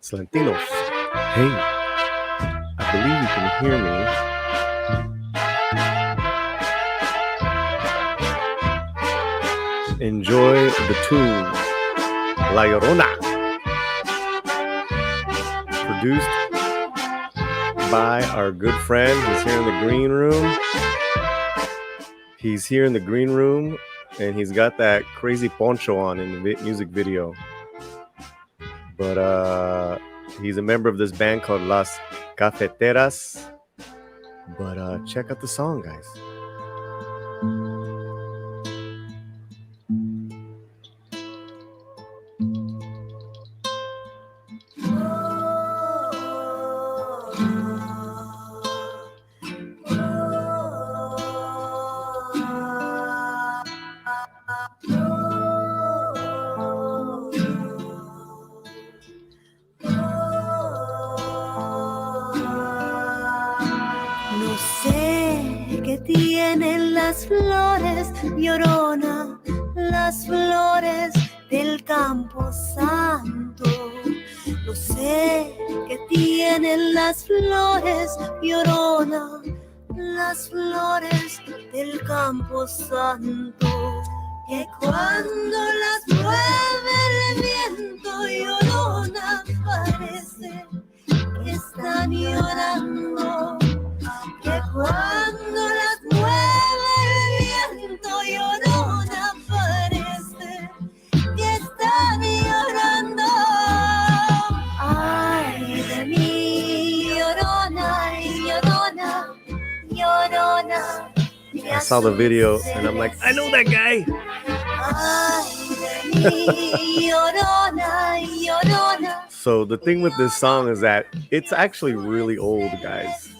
It's Latinos. Hey, I believe you can hear me. Enjoy the tune La Llorona, produced by our good friend. He's here in the green room. He's here in the green room, and he's got that crazy poncho on in the music video. But he's a member of this band called Las Cafeteras. But check out the song, guys. No sé qué tienen las flores, Llorona, las flores del campo santo. No sé qué tienen las flores, Llorona, las flores del campo santo. Que cuando las mueve el viento, Llorona, parece que están llorando. Que cuando las mueve el viento, Llorona, parece que están llorando. Ay de mí, Llorona, Llorona, Llorona. I saw the video and I'm like, I know that guy. Ay de mí, Llorona, Llorona. So the thing with this song is that it's actually really old, guys.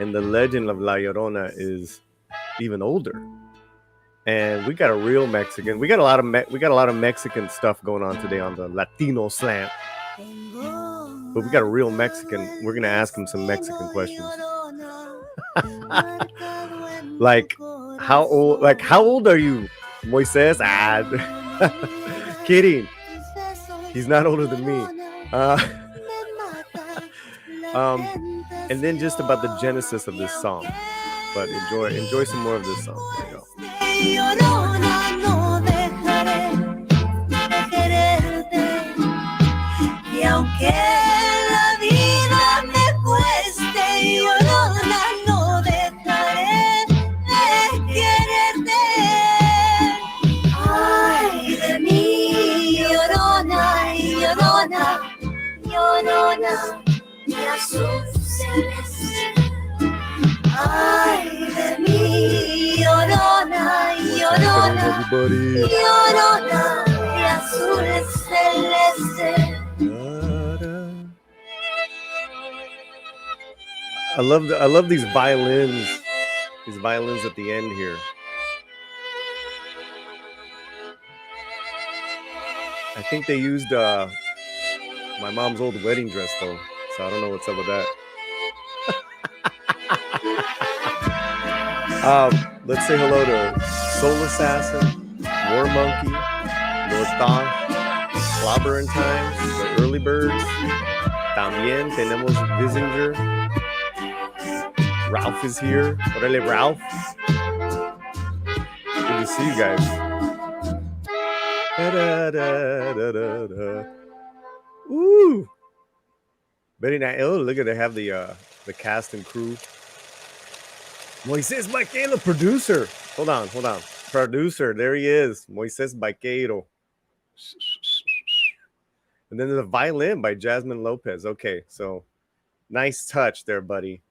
And the legend of La Llorona is even older. And we got a real Mexican. We got a lot of Mexican stuff going on today on the Latino slant. But we got a real Mexican. We're gonna ask him some Mexican questions. Like how old are you, Moises? Kidding. He's not older than me. And then just about the genesis of this song. But enjoy some more of this song. There you Llorona, mi azul celeste. Ay de mí, Llorona, Llorona, Llorona, mi azul celeste. I love these violins at the end here. I think they used my mom's old wedding dress though, so I don't know what's up with that. Let's say hello to Soul Assassin, War Monkey, Lord Thon, Clobber in Times, the Early Birds. También tenemos Visinger. Ralph is here. Orale, Ralph. Good to see you guys. Woo! Very nice. Oh, look at they have the cast and crew. Moises Baqueiro, producer. Hold on. Producer, there he is. Moises Baqueiro. And then there's a violin by Jasmine Lopez. Okay, so nice touch there, buddy.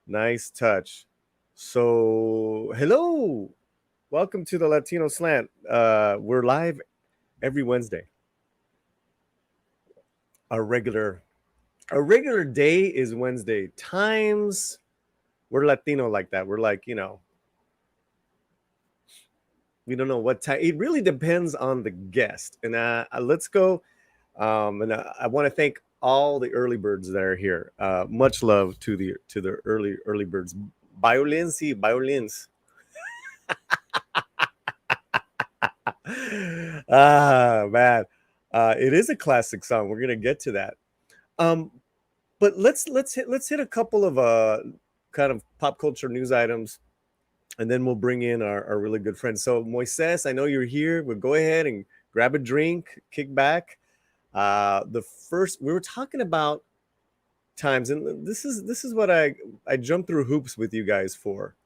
Nice touch. So, hello. Welcome to the Latino Slant. We're live every Wednesday. Our regular day is Wednesday. Times, we're Latino like that. We're like, we don't know what time. It really depends on the guest. And let's go. And I want to thank all the early birds that are here. Much love to the early birds. Violins. Man. It is a classic song. We're gonna get to that. But let's hit a couple of kind of pop culture news items, and then we'll bring in our really good friend. So Moises, I know you're here. We'll go ahead and grab a drink, kick back. The first we were talking about times, and this is what I jump through hoops with you guys for,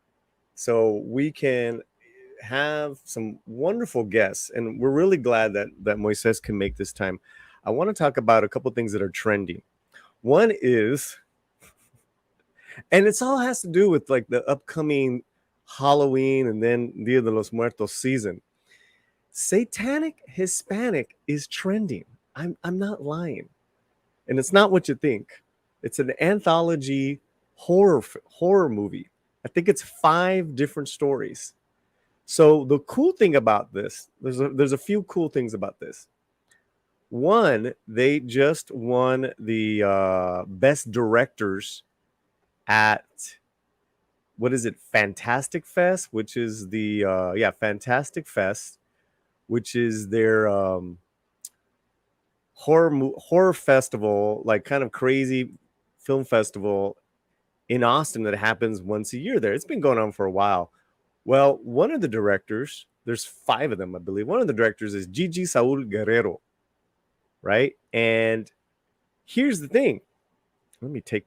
so we can have some wonderful guests, and we're really glad that Moises can make this time. I want to talk about a couple things that are trending. One is, and it's all has to do with like the upcoming Halloween and then Dia de los Muertos season. Satanic Hispanic is trending. I'm not lying, and it's not what you think. It's an anthology horror movie. I think it's 5 different stories. So the cool thing about this, there's a few cool things about this. One, they just won the best directors at, what is it, Fantastic Fest, which is the Fantastic Fest, which is their horror festival, like kind of crazy film festival in Austin that happens once a year there. It's been going on for a while. Well, one of the directors, there's 5 of them, I believe. One of the directors is Gigi Saul Guerrero, right? And here's the thing. Let me take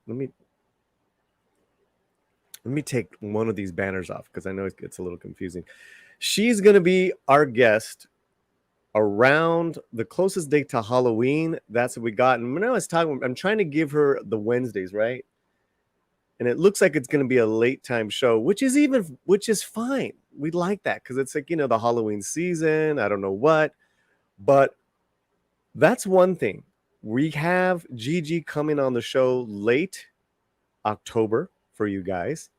one of these banners off because I know it gets a little confusing. She's going to be our guest around the closest date to Halloween. That's what we got. And when I was talking, I'm trying to give her the Wednesdays, right? And it looks like it's going to be a late time show, which is fine. We like that because it's like, the Halloween season. I don't know what, but that's one thing. We have Gigi coming on the show late October for you guys.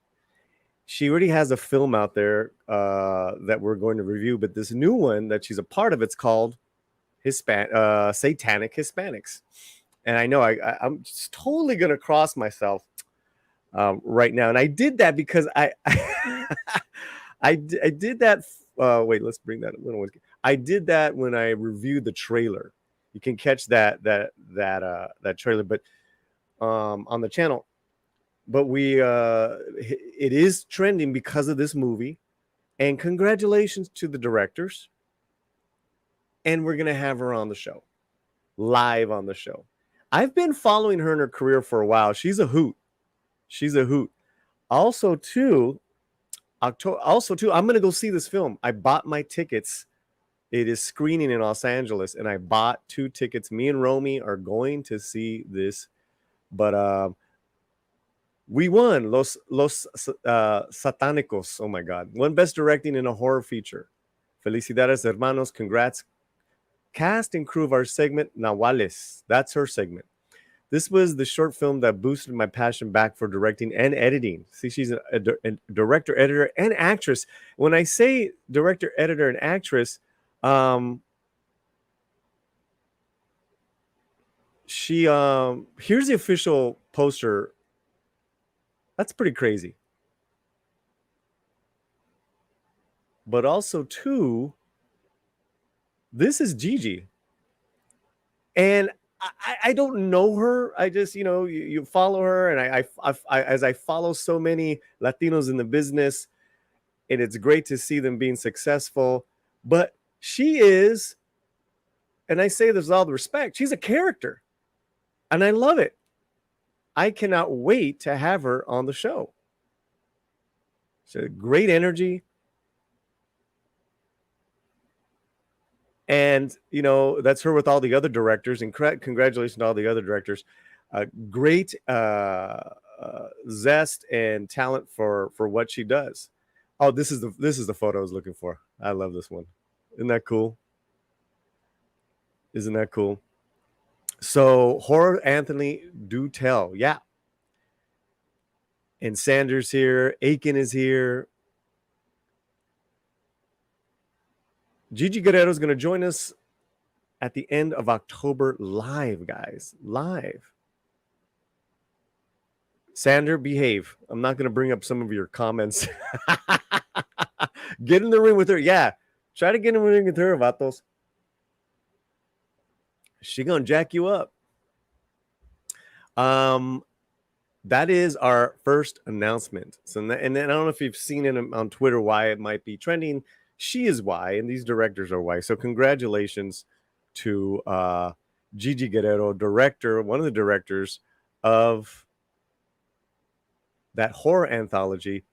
She already has a film out there that we're going to review, but this new one that she's a part of, it's called Satanic Hispanics. And I know I'm just totally going to cross myself right now. And I did that because I did that. Wait, let's bring that. I did that when I reviewed the trailer. You can catch that trailer, but on the channel. But it is trending because of this movie. And congratulations to the directors. And we're gonna have her on the show, live on the show. I've been following her in her career for a while. She's a hoot. Also, too, I'm gonna go see this film. I bought my tickets. It is screening in Los Angeles, and I bought 2 tickets. Me and Romy are going to see this, but we won Los Satánicos. Oh my God, won best directing in a horror feature. Felicidades, hermanos. Congrats, cast and crew of our segment Nahuales. That's her segment. This was the short film that boosted my passion back for directing and editing. See, she's a director, editor, and actress. When I say director, editor, and actress, she here's the official poster. That's pretty crazy. But also, too, this is Gigi. And I don't know her. I just, you follow her, and I as I follow so many Latinos in the business, and it's great to see them being successful. But she is, and I say this with all the respect, she's a character, and I love it. I cannot wait to have her on the show. She's a great energy. And, that's her with all the other directors. And congratulations to all the other directors. Great zest and talent for what she does. Oh, this is the photo I was looking for. I love this one. Isn't that cool? So, Horror Anthony do tell. Yeah. And Sanders here. Aiken is here. Gigi Guerrero is going to join us at the end of October live, guys. Live. Sander, behave. I'm not going to bring up some of your comments. Get in the ring with her. Yeah. Try to get in the ring with her, vatos. She going to jack you up. Um, that is our first announcement. So, and then I don't know if you've seen it on Twitter why it might be trending. She is Y, and these directors are Y. So, congratulations to Gigi Guerrero, director, one of the directors of that horror anthology,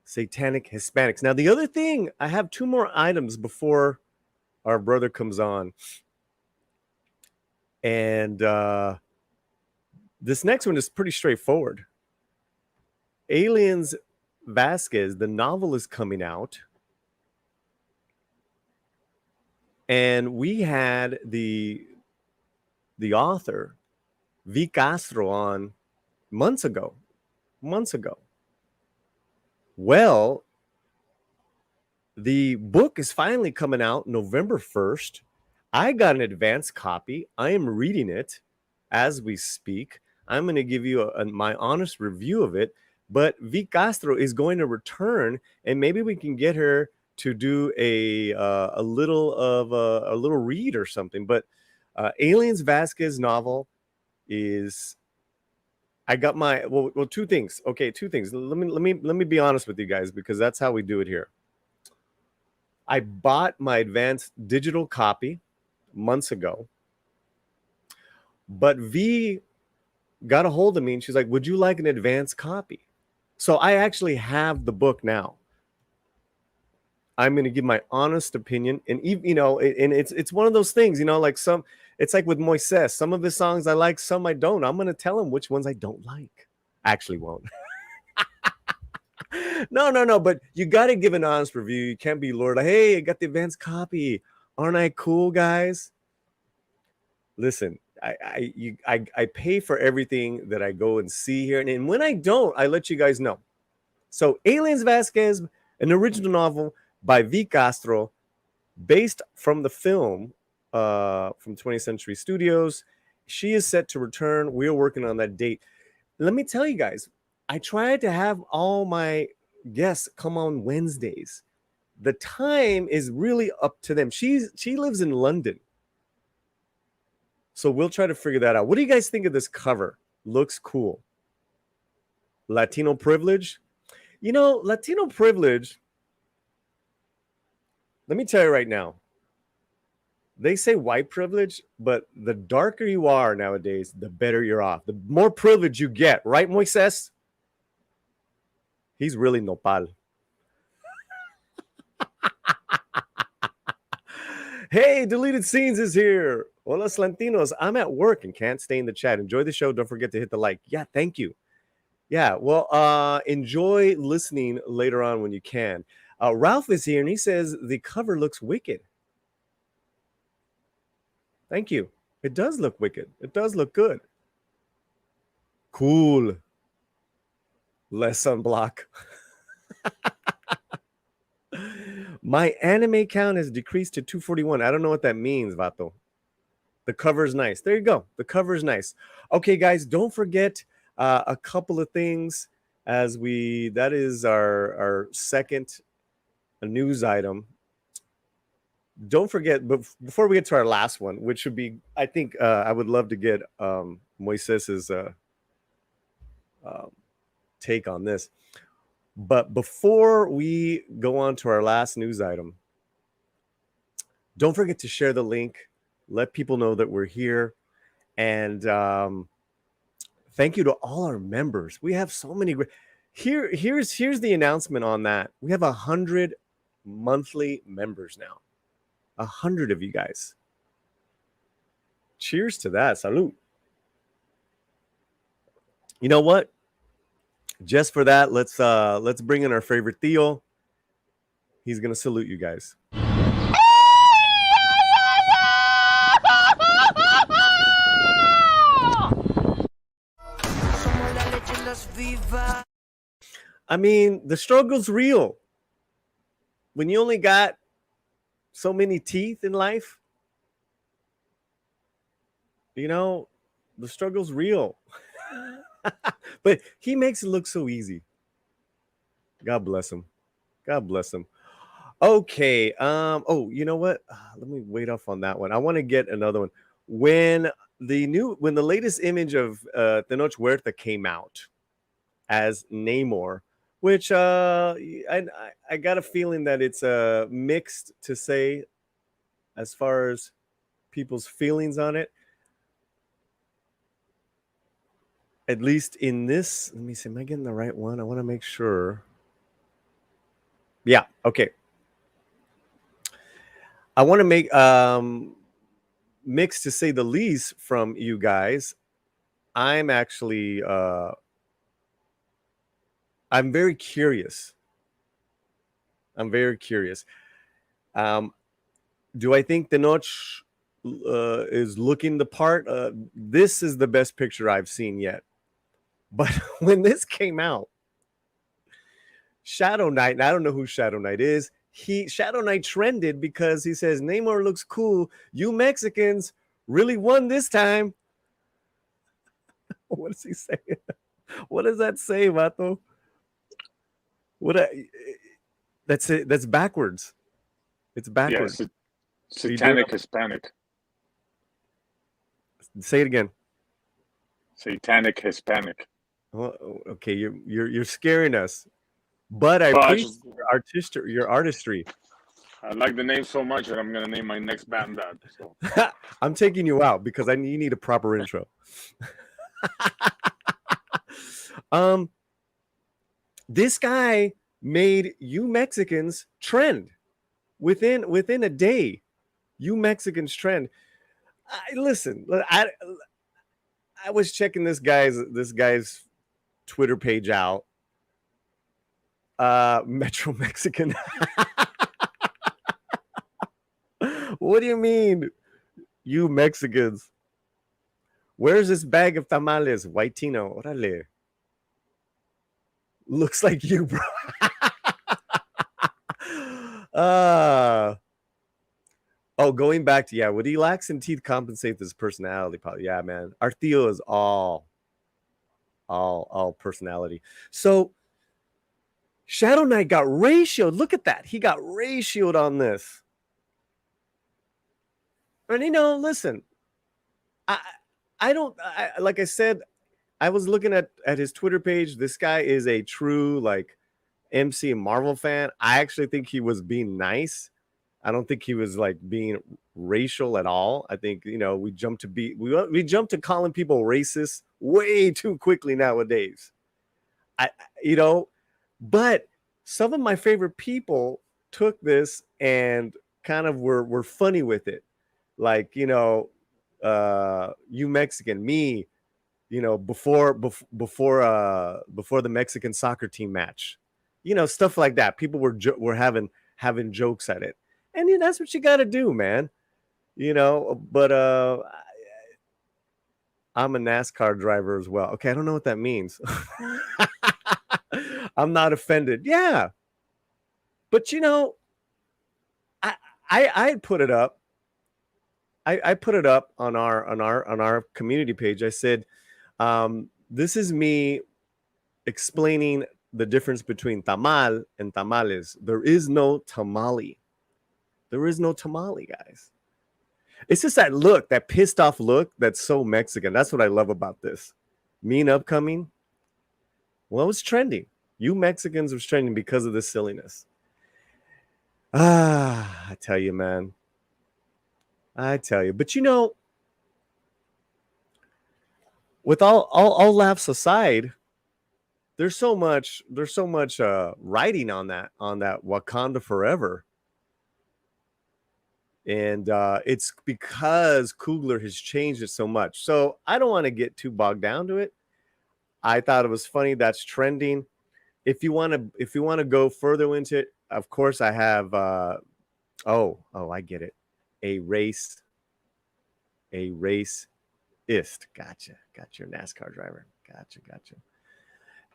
Satanic Hispanics. Now, the other thing, I have two more items before our brother comes on. And this next one is pretty straightforward. Aliens Vasquez, the novel, is coming out. And we had the author, V. Castro, on months ago. Well, the book is finally coming out November 1st. I got an advance copy. I am reading it as we speak. I'm going to give you my honest review of it. But V. Castro is going to return, and maybe we can get her to do a little read or something. But Aliens Vasquez novel is. I got my well two things. Okay, two things. Let me be honest with you guys, because that's how we do it here. I bought my advanced digital copy months ago, but V got a hold of me and she's like, "Would you like an advanced copy?" So I actually have the book now. I'm going to give my honest opinion, and and it's one of those things, like it's like with Moises. Some of his songs I like, some I don't. I'm going to tell him which ones I don't like. Actually, won't. No. But you got to give an honest review. You can't be Lord. Like, hey, I got the advanced copy. Aren't I cool, guys? Listen, I pay for everything that I go and see here, and when I don't, I let you guys know. So, Aliens Vasquez, an original novel by V. Castro, based from the film from 20th Century Studios. She is set to return. We're working on that date. Let me tell you guys, I tried to have all my guests come on Wednesdays. The time is really up to them. She lives in London. So we'll try to figure that out. What do you guys think of this cover? Looks cool. Latino privilege. Latino privilege, let me tell you right now, they say white privilege, but the darker you are nowadays, the better you're off. The more privilege you get, right, Moises? He's really nopal. Hey, Deleted Scenes is here. Hola, Slantinos. I'm at work and can't stay in the chat. Enjoy the show. Don't forget to hit the like. Yeah, thank you. Yeah, well, enjoy listening later on when you can. Ralph is here, and he says the cover looks wicked. Thank you. It does look wicked. It does look good. Cool. Less sunblock. My anime count has decreased to 241. I don't know what that means, Vato. The cover's nice. There you go. The cover's nice. Okay, guys, don't forget a couple of things that is our second news item. Don't forget, but before we get to our last one, which would be, I think I would love to get Moises's take on this. But before we go on to our last news item, don't forget to share the link. Let people know that we're here. And thank you to all our members. We have so many great. Here's the announcement on that. We have 100 monthly members now. 100 of you guys. Cheers to that. Salud. You know what? Just for that, let's bring in our favorite Theo. He's gonna salute you guys. I mean, the struggle's real. When you only got so many teeth in life, the struggle's real. But he makes it look so easy. God bless him. God bless him. Okay. Oh, you know what? Let me wait off on that one. I want to get another one. when the latest image of Tenoch Huerta came out as Namor, which I got a feeling that it's mixed to say as far as people's feelings on it. At least in this, let me see, am I getting the right one? I want to make sure. Yeah, okay. I want to make mixed to say the least from you guys. I'm actually I'm very curious. I'm very curious. Do I think Tenoch is looking the part? This is the best picture I've seen yet. But when this came out, Shadow Knight, and I don't know who Shadow Knight is. Shadow Knight trended because he says Namor looks cool. You Mexicans really won this time. What is he saying? What does that say, Vato? That's it. That's backwards. It's backwards. Yeah, Satanic Hispanic. Say it again. Satanic Hispanic. Well, okay, you're scaring us, but I appreciate your artistry. I like the name so much that I'm gonna name my next band that. So. I'm taking you out because you need a proper intro. This guy made you Mexicans trend within a day. You Mexicans trend. Listen, I was checking this guy's Twitter page out. Metro Mexican. What do you mean, you Mexicans? Where's this bag of tamales? White Tino. Orale. Looks like you, bro. Going back to would Elax and teeth compensate this personality? Probably, yeah, man. Our Theo is all personality. So Shadow Knight got ratioed. Look at that. He got ratioed on this. And listen, I don't like I said, I was looking at his Twitter page. This guy is a true MC Marvel fan. I actually think he was being nice. I don't think he was being racial at all. I think we jumped to calling people racist way too quickly nowadays. But some of my favorite people took this and kind of were funny with it. You Mexican, me, before the Mexican soccer team match, stuff like that. People were having jokes at it, and that's what you got to do, man. But I'm a NASCAR driver as well. Okay, I don't know what that means. I'm not offended. Yeah, but I put it up. I put it up on our community page. I said, this is me explaining the difference between tamal and tamales. There is no tamale. There is no tamale, guys. It's just that look, that pissed off look that's so Mexican. That's what I love about this. Mean Upcoming. Well, it was trending. You Mexicans was trending because of this silliness. I tell you, man. I tell you. But with all laughs aside, there's so much writing on that Wakanda Forever. And it's because Coogler has changed it so much. So I don't want to get too bogged down to it. I thought it was funny. That's trending. If you want to go further into it, of course I have I get it. A racist. Gotcha. Got your NASCAR driver. Gotcha.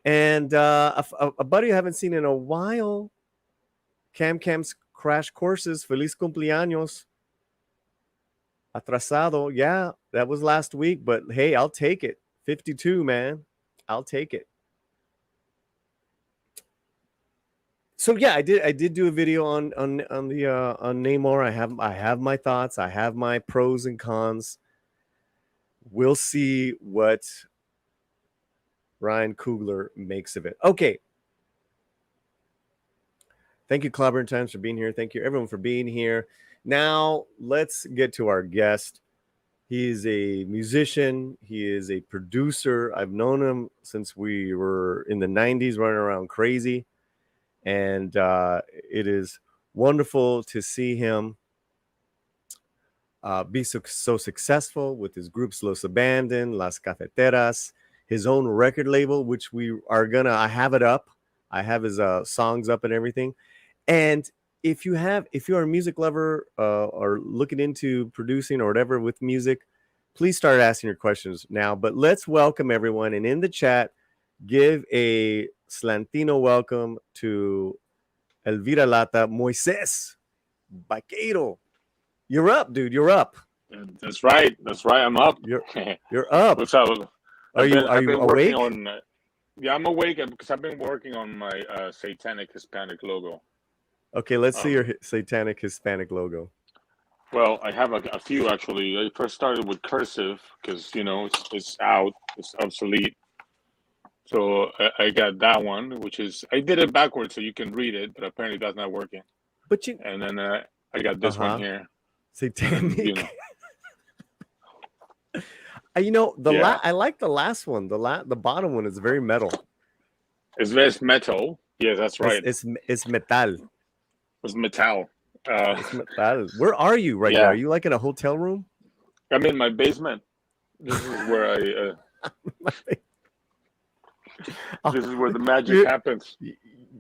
And a buddy I haven't seen in a while. Cam's Crash Courses. Feliz cumpleaños. Atrasado. Yeah, that was last week, but hey, I'll take it. 52, man. I'll take it. So yeah, I did do a video on Namor. I have my thoughts. I have my pros and cons. we'll see what Ryan Coogler makes of it. Okay. Thank you, Clobbering Times, for being here. Thank you, everyone, for being here. Now, let's get to our guest. He is a musician. He is a producer. I've known him since we were in the 90s running around crazy. And it is wonderful to see him be so successful with his groups Los Abandoned, Las Cafeteras, his own record label, which we are going to, I have it up. I have his songs up and everything. And if you are a music lover or looking into producing or whatever with music, please start asking your questions now. But let's welcome everyone. And in the chat, give a Slantino welcome to Elvira Lata, Moises Baqueiro. You're up, dude. You're up. That's right. I'm up. You're up. What's up? Are you awake? Yeah, I'm awake because I've been working on my Satanic Hispanic logo. Okay, let's see your Satanic Hispanic logo. Well, I have a few actually. I first started with cursive because it's out, it's obsolete. So I got that one, which is I did it backwards so you can read it, but apparently that's not working. And then I got this one here. Satanic. I like the last one. The bottom one is very metal. It's very metal. Yeah, that's right. It's metal. It's metal. It's metal. Where are you right now? Are you like in a hotel room? I'm in my basement. This is where this is where the magic happens.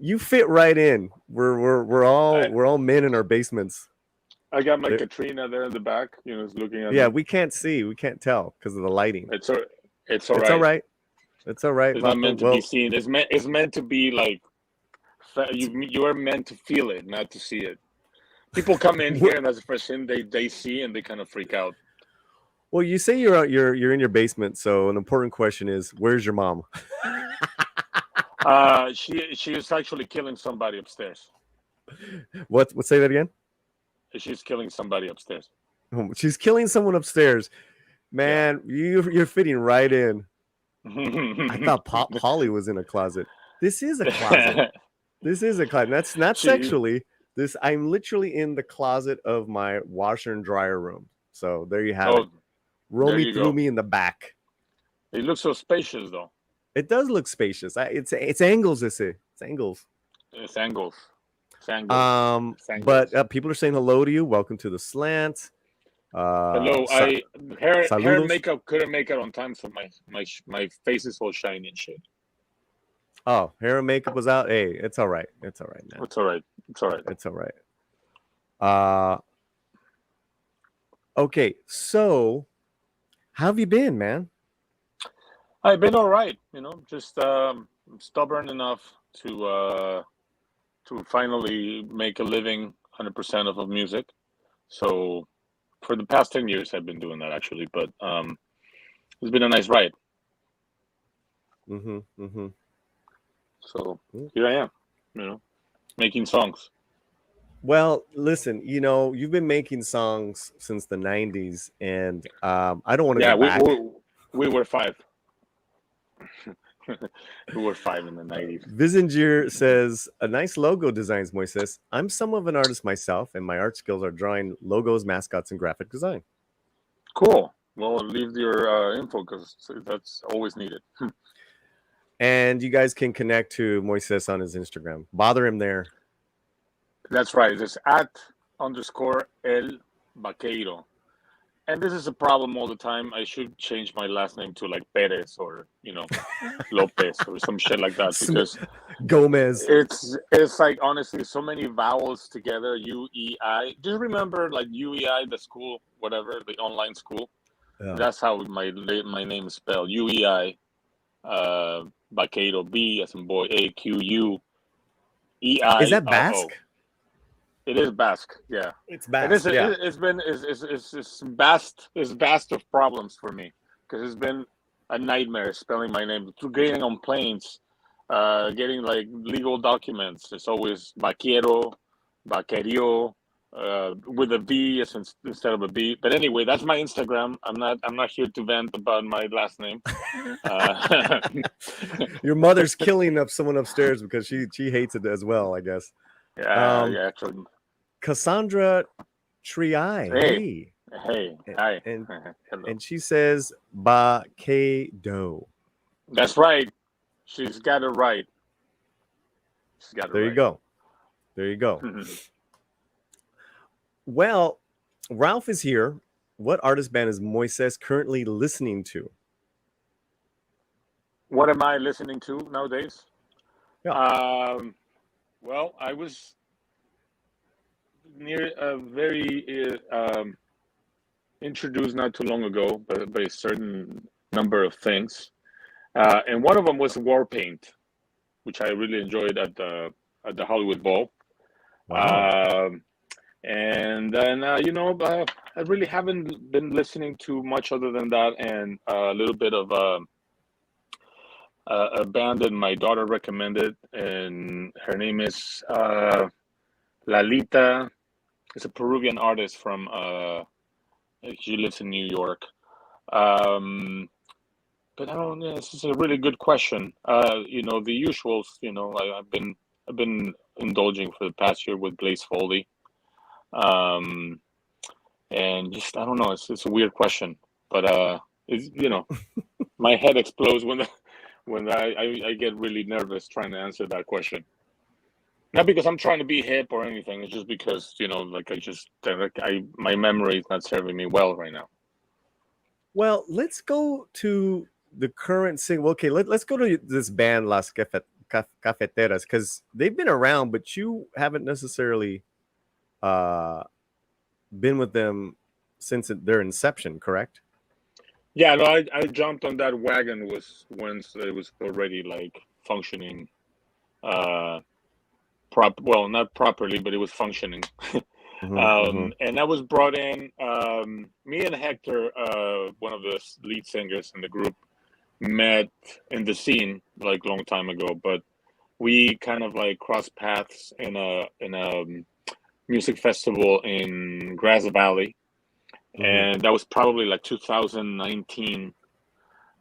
You fit right in. We're all men in our basements. I got my Katrina there in the back. It's looking at. Yeah, we can't see. We can't tell because of the lighting. It's all right. It's all right. It's all right. It's not meant to be seen. It's meant to be like you are meant to feel it, not to see it. People come in here and that's the first thing they see and they kind of freak out. Well, you say you're in your basement, so an important question is, where's your mom? She is actually killing somebody upstairs. What? Say that again. She's killing somebody upstairs. She's killing someone upstairs. Man, you're fitting right in. I thought Paulie was in a closet. This is a closet. This is a closet. That's not sexually. I'm literally in the closet of my washer and dryer room. So there you have it. Roll me through me in the back. It looks so spacious, though. It does look spacious. It's angles, It's angles. It's angles. But people are saying hello to you. Welcome to the slant. Hello. Hair and makeup couldn't make it on time, so my face is all shiny and shit. Oh, hair and makeup was out. Hey, it's all right. It's all right now. It's all right. It's all right. It's all right. Okay, so how have you been, man? I've been all right. Just stubborn enough to finally make a living 100% of music. So for the past 10 years, I've been doing that actually, but it's been a nice ride. So here I am, making songs. Well, listen, you've been making songs since the 90s, and I don't want to go back. We were 5. We were 5 in the 90s. Vizinger says, a nice logo designs, Moises. I'm some of an artist myself, and my art skills are drawing logos, mascots, and graphic design. Cool. Well, leave your info because that's always needed. And you guys can connect to Moises on his Instagram. Bother him there. That's right. It's @_El Baqueiro. And this is a problem all the time. I should change my last name to like Perez or Lopez or some shit like that because Gomez. It's like honestly so many vowels together. UEI. Just remember like UEI, the school, whatever, the online school. Yeah. That's how my name is spelled. UEI. Baqueiro, B as in boy, AQUEI. Is that Basque? It is Basque, yeah. It's Basque. It's vast of problems for me because it's been a nightmare spelling my name. Through getting on planes, getting like legal documents. It's always Baqueiro, Baquerio, with a V instead of a B. But anyway, that's my Instagram. I'm not here to vent about my last name. Your mother's killing up someone upstairs because she hates it as well, I guess. Yeah. Actually, Cassandra Triai. hey, hi, And hello. and she says Baqueiro. That's right. She's got it right. She's got it There right. you go. There you go. Well, Ralph is here. What artist band is Moises currently listening to? What am I listening to nowadays? Yeah. Well, I was near a very introduced not too long ago by a certain number of things, and one of them was Warpaint, which I really enjoyed at the Hollywood Bowl. Wow. And then I really haven't been listening to much other than that, and a little bit of a band that my daughter recommended, and her name is Lalita. It's a Peruvian artist from. She lives in New York. But I don't know. This is a really good question. The usuals. I've been indulging for the past year with Blaze Foley. And just I don't know. It's a weird question, but my head explodes when I get really nervous trying to answer that question. Not because I'm trying to be hip or anything. It's just because my memory is not serving me well right now. Well, let's go to the current single. Okay, let's go to this band Las Cafeteras because they've been around, but you haven't necessarily been with them since their inception, correct? Yeah, no, I jumped on that wagon once it was already like functioning. Well, not properly, but it was functioning. And I was brought in. Me and Hector, one of the lead singers in the group, met in the scene like a long time ago, but we kind of like crossed paths in a music festival in Grass Valley, and that was probably like 2019.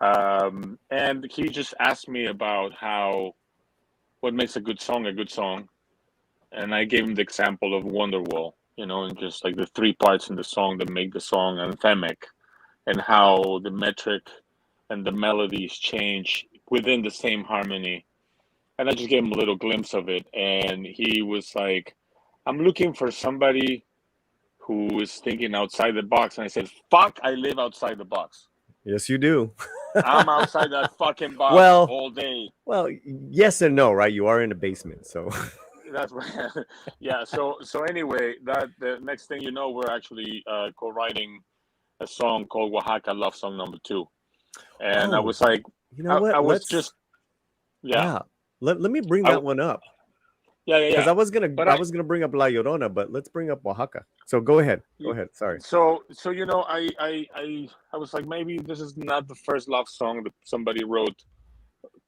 And he just asked me about what makes a good song, and I gave him the example of Wonderwall, and just like the three parts in the song that make the song anthemic, and how the metric and the melodies change within the same harmony. And I just gave him a little glimpse of it, and he was like, I'm looking for somebody who is thinking outside the box. And I said, fuck, I live outside the box. Yes, you do. I'm outside that fucking box all day. Well, yes and no, right? You are in the basement, so. That's right. Yeah. So anyway, the next thing you know, we're actually co-writing a song called Oaxaca Love Song Number 2. And I was like, you know what? I was just, yeah. Let me bring that one up. Yeah. Because I was gonna bring up La Llorona, but let's bring up Oaxaca. So go ahead. Sorry. So I was like, maybe this is not the first love song that somebody wrote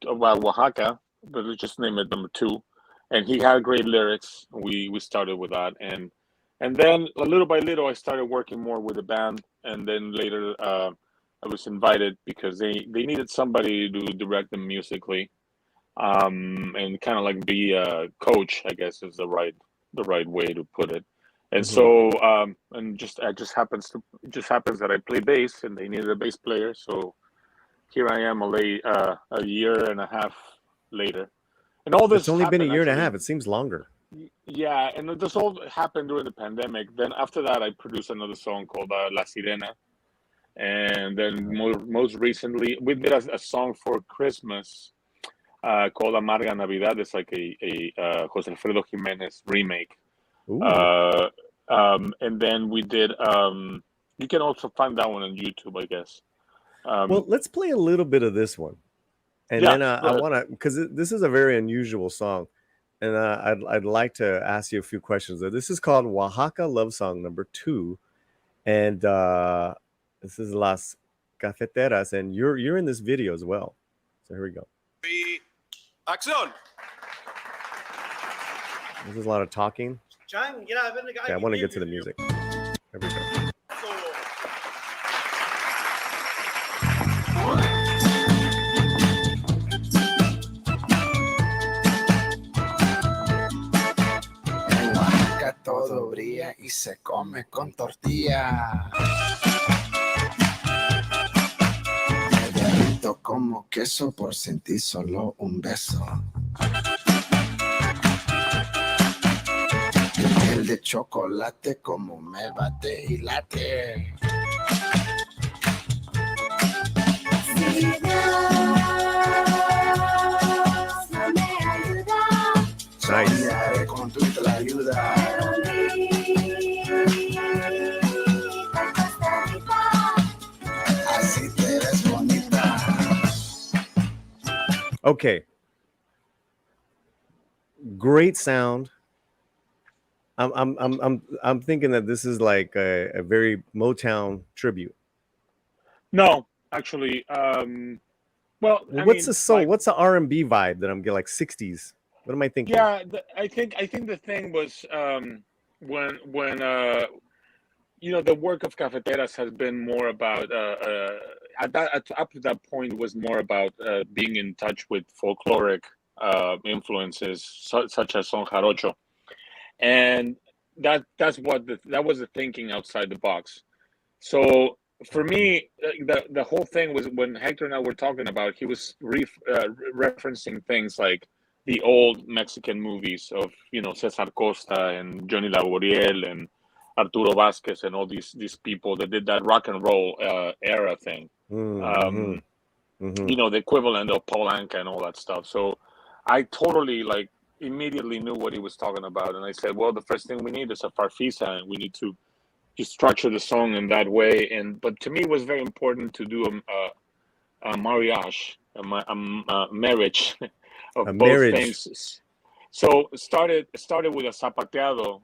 about Oaxaca, but let's just name it number 2. And he had great lyrics. We started with that, and then little by little, I started working more with the band, and then later I was invited because they needed somebody to direct them musically. And kind of like be a coach, I guess is the right way to put it. And so it just happens that I play bass, and they needed a bass player. So here I am, a year and a half later, and all this. It's only been a year and a half. It seems longer. Yeah, and this all happened during the pandemic. Then after that, I produced another song called La Sirena, and then most recently we did a song for Christmas. Called Amarga Navidad. It's like a Jose Alfredo Jimenez remake. And then we did. You can also find that one on YouTube, I guess. Well, let's play a little bit of this one, and then I want to, because this is a very unusual song, and I'd like to ask you a few questions. This is called Oaxaca Love Song Number 2, and this is Las Cafeteras, and you're in this video as well. So here we go. Acción. This is a lot of talking. I want to get to the music. There we go. En Oaxaca todo brilla y se come con tortilla. Me derrito como queso por sentir solo un beso. El de chocolate como me bate y late. Si Dios no me ayuda, Nice. Soñaré con tu ayuda. Costa Rica. Así te ves bonita. Okay. Great sound. I'm thinking that this is like a very Motown tribute. No, actually, well, I What's mean, the soul? like, What's the R&B vibe that I'm getting, like 60s? What am I thinking? yeah, I think the thing was when you know, the work of Cafeteras has been more about up to that point was more about being in touch with folkloric influences such as son jarocho, and that was the thinking outside the box. So for me, the whole thing was when Hector and I were talking about, he was referencing things like the old Mexican movies of, you know, Cesar Costa and Johnny Laboriel and Arturo Vasquez and all these people that did that rock and roll era thing. Mm-hmm. You know, the equivalent of Paul Anka and all that stuff. So I totally like immediately knew what he was talking about, and I said, well, the first thing we need is a farfisa, and we need to structure the song in that way. And but to me, it was very important to do a mariage, a marriage of A both marriage. things. So started with a zapateado.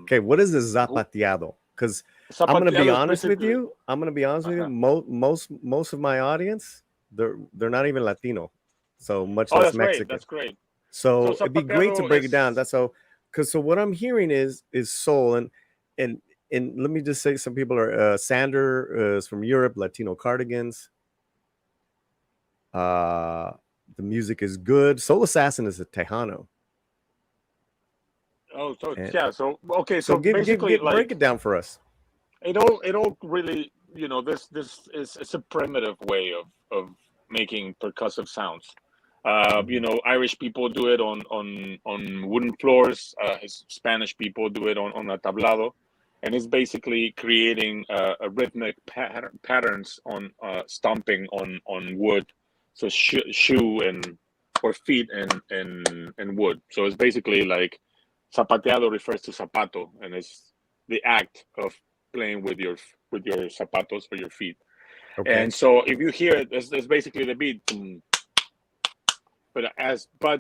Okay, what is a zapateado? Because I'm gonna be honest with you. Most of my audience, they're not even Latino, so much less Mexican. That's great. So it'd be great to break it down. That's so, because so what I'm hearing is soul, and let me just say, some people are Sander is from Europe, Latino Cardigans. The music is good. Soul Assassin is a Tejano. Oh, so yeah. So okay. So basically, like, break it down for us. It all really, you know, this is it's a primitive way of making percussive sounds. You know, Irish people do it on wooden floors. Spanish people do it on a tablado, and it's basically creating a rhythmic patterns on stomping on wood, so shoe and or feet and wood. So it's basically like zapateado refers to zapato, and it's the act of playing with your zapatos or your feet. Okay. And so if you hear it, it's basically the beat, but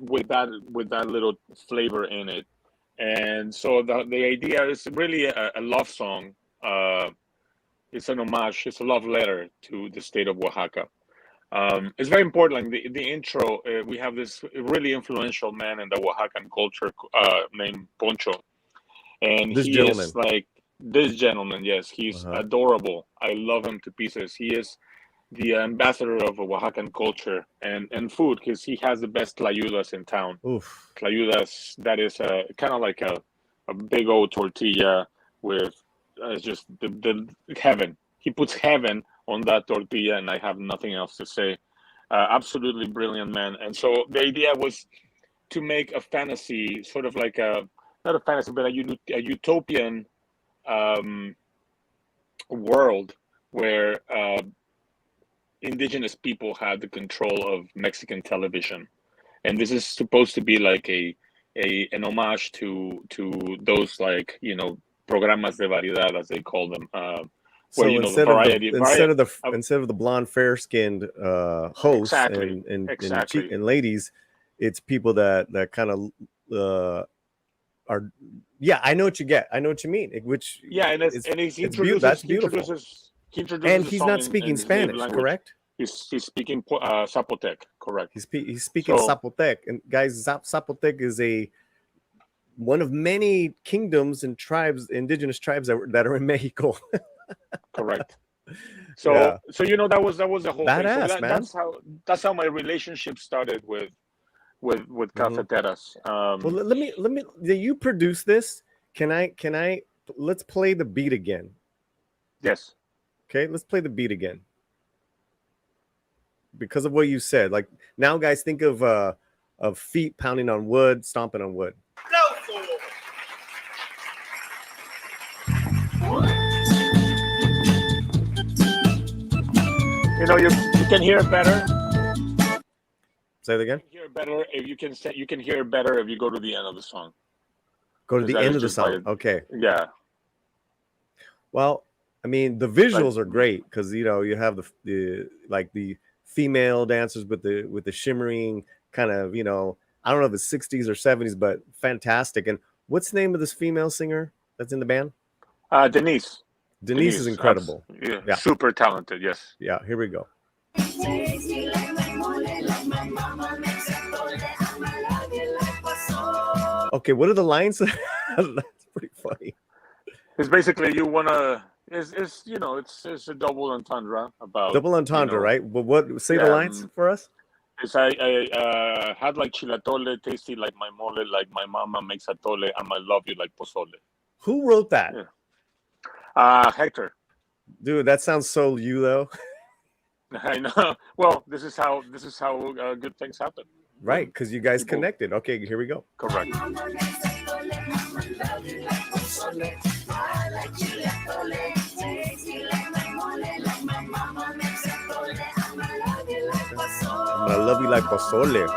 with that little flavor in it. And so the idea is really a love song. It's an homage. It's a love letter to the state of Oaxaca. It's very important. Like the intro, we have this really influential man in the Oaxacan culture named Poncho, and is like this gentleman. Yes, he's adorable. I love him to pieces. He is the ambassador of Oaxacan culture and food, because he has the best tlayudas in town. Oof. Tlayudas, that is kind of like a big old tortilla with just the heaven. He puts heaven on that tortilla, and I have nothing else to say. Absolutely brilliant man. And so the idea was to make a fantasy, sort of like not a fantasy, but a utopian world where indigenous people had the control of Mexican television, and this is supposed to be like an homage to those, like, you know, programas de variedad, as they call them. Where, you know, instead of the blonde, fair-skinned hosts and ladies, it's people that kind of are. Yeah, I know what you get. I know what you mean. Which that's beautiful. And he's not speaking Spanish, correct? He's speaking Zapotec, correct? He's speaking Zapotec, and guys, Zapotec is one of many kingdoms and tribes, indigenous tribes that are in Mexico. Correct. So Yeah. so that was the whole thing. So Badass, man. that's how my relationship started with cafeteras. Well, let me. You produce this. Can I? Let's play the beat again. Yes. Okay, let's play the beat again. Because of what you said, like now, guys, think of feet pounding on wood, stomping on wood. You can hear it better. Say it again. You can hear it better if you can hear it better if you go to the end of the song. Go to the end of the song. Okay. Yeah. Well, I mean, the visuals are great because you have the female dancers with the shimmering kind of I don't know if it's 60s or 70s, but fantastic. And what's the name of this female singer that's in the band? Denise. Denise is incredible. Yeah, super talented. Yes. Yeah. Here we go. Okay, what are the lines? That's pretty funny. It's basically you wanna. It's a double entendre about double entendre, right? But what say the lines for us? It's I had like chilatole, tasty like my mole, like my mama makes atole, and I love you like pozole. Who wrote that? Yeah. Hector. Dude, that sounds so you though. I know. Well, this is how good things happen. Right, because you guys connected. Okay, here we go. Correct. I love you like pozole.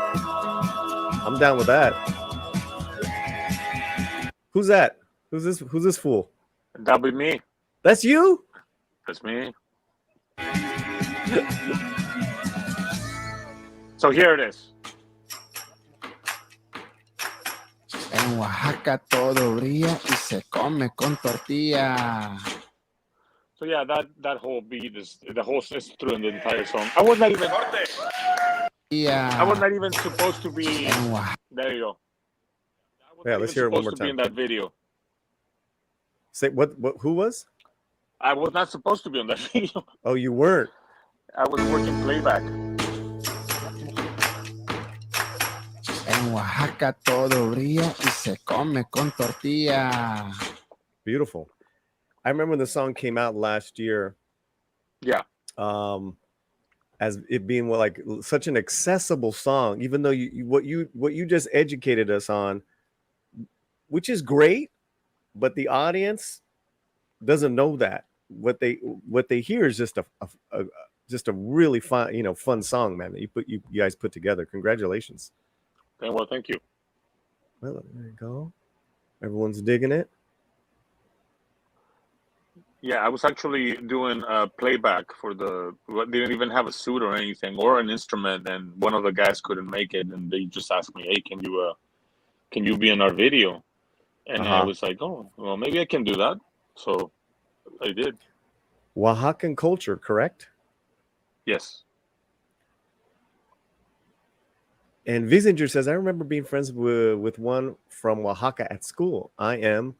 I'm down with that. Who's that? Who's this fool? That'll be me. That's you? That's me. So here it is. En Oaxaca todo brilla y se come con tortilla. So yeah, that whole beat is through in the entire song. I was not even supposed to be. There you go. Yeah, let's hear it one more time. To be in that video. Say what? Who was? I was not supposed to be on that video. Oh, you weren't. I was working playback. En Oaxaca todo brilla y se come con tortilla. Beautiful. I remember when the song came out last year. Yeah. As it being like such an accessible song, even though what you just educated us on, which is great, but the audience doesn't know that. What they hear is just a really fun song, man, that you guys put together. Congratulations. Okay, well, thank you. Well, there you go. Everyone's digging it. Yeah, I was actually doing playback for they didn't even have a suit or anything or an instrument, and one of the guys couldn't make it, and they just asked me, "Hey, can you be in our video?" And I was like, "Oh, well, maybe I can do that." So I did. Oaxacan culture, correct? Yes. And Visinger says, "I remember being friends with one from Oaxaca at school. I am."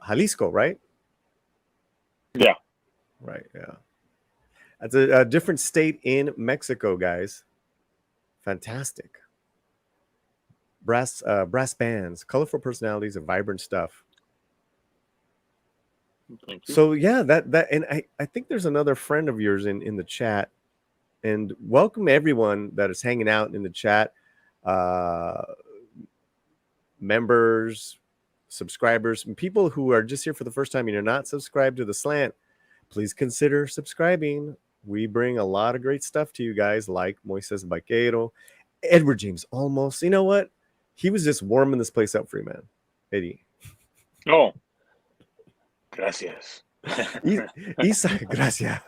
Jalisco, right? Yeah. Right, yeah. That's a different state in Mexico, guys. Fantastic. Brass bands, colorful personalities, and vibrant stuff. Thank you. So yeah, that and I think there's another friend of yours in the chat. And welcome everyone that is hanging out in the chat. Members, subscribers, and people who are just here for the first time and you're not subscribed to The Slant, please consider subscribing. We bring a lot of great stuff to you guys, like Moises Baqueiro, Edward James Olmos. You know what? He was just warming this place up for you, man. Eddie. Oh. Gracias. Isaac, gracias.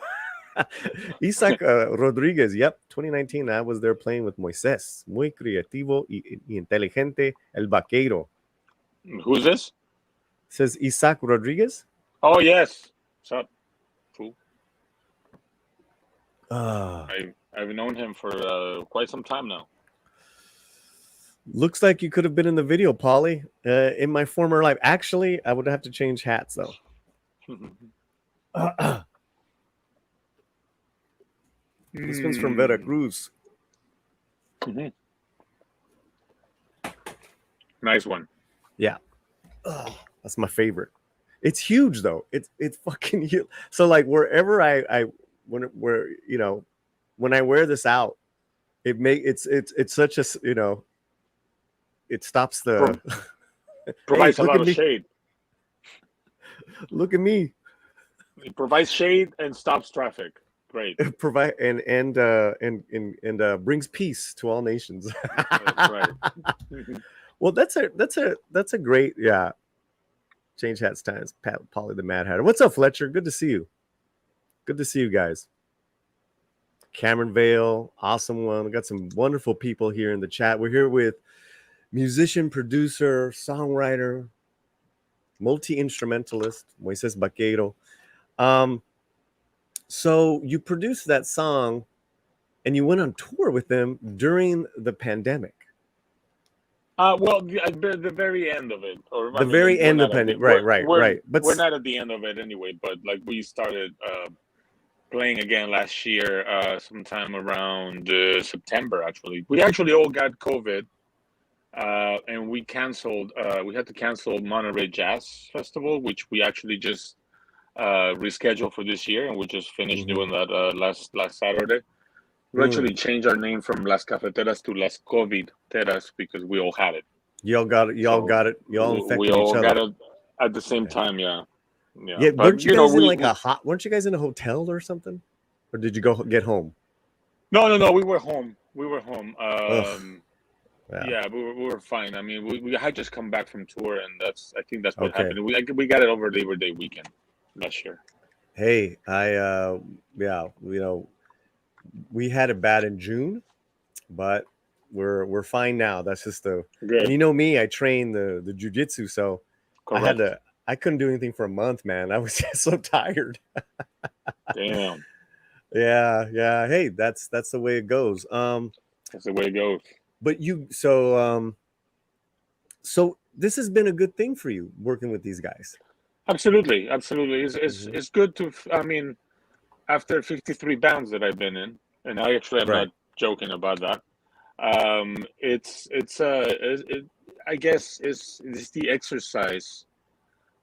Isaac Rodriguez. Yep, 2019. I was there playing with Moises. Muy creativo y inteligente, el vaquero. Who's this? Says Isaac Rodriguez. Oh yes. What's up? Cool. I've known him for quite some time now. Looks like you could have been in the video, Paulie. In my former life, actually, I would have to change hats though. This one's from Veracruz. Mhm. Nice one. Yeah, that's my favorite. It's huge though. It's fucking huge. So like wherever I where when I wear this out, it's such a it stops the. Hey, Provides a look lot at of me! shade. Look at me! It provides shade and stops traffic. Great. Provide and brings peace to all nations. That's right. Well, that's a great Change hats times. Paulie the Mad Hatter. What's up, Fletcher? Good to see you. Good to see you guys. Cameron Vale, awesome one. We got some wonderful people here in the chat. We're here with musician, producer, songwriter, multi-instrumentalist, Moises Baqueiro. So you produced that song and you went on tour with them during the pandemic. Well, the very end of it, or The very end of the pandemic, right. But we're not at the end of it anyway. But like we started playing again last year, sometime around September. Actually, we actually all got COVID, and we canceled. We had to cancel Monterey Jazz Festival, which we actually just rescheduled for this year, and we just finished doing that last Saturday. We actually changed our name from Las Cafeteras to Las COVID Teras because we all had it. Y'all got it. Y'all infected We all each other. got it at the same time. Yeah. Yeah, But weren't you guys in like weren't you guys in a hotel or something? Or did you go get home? No. We were home. Yeah, we were fine. I mean, we had just come back from tour, and I think that's what happened. We got it over Labor Day weekend last year. Hey, we had it bad in June, but we're fine now. That's just and you know me, I train the jiu-jitsu, so Correct. I couldn't do anything for a month, man. I was just so tired. Damn. Yeah. Hey, that's the way it goes. That's the way it goes. But so this has been a good thing for you working with these guys. Absolutely. It's good to. I mean, after 53 bands that I've been in, and I actually am not joking about that. I guess it's the exercise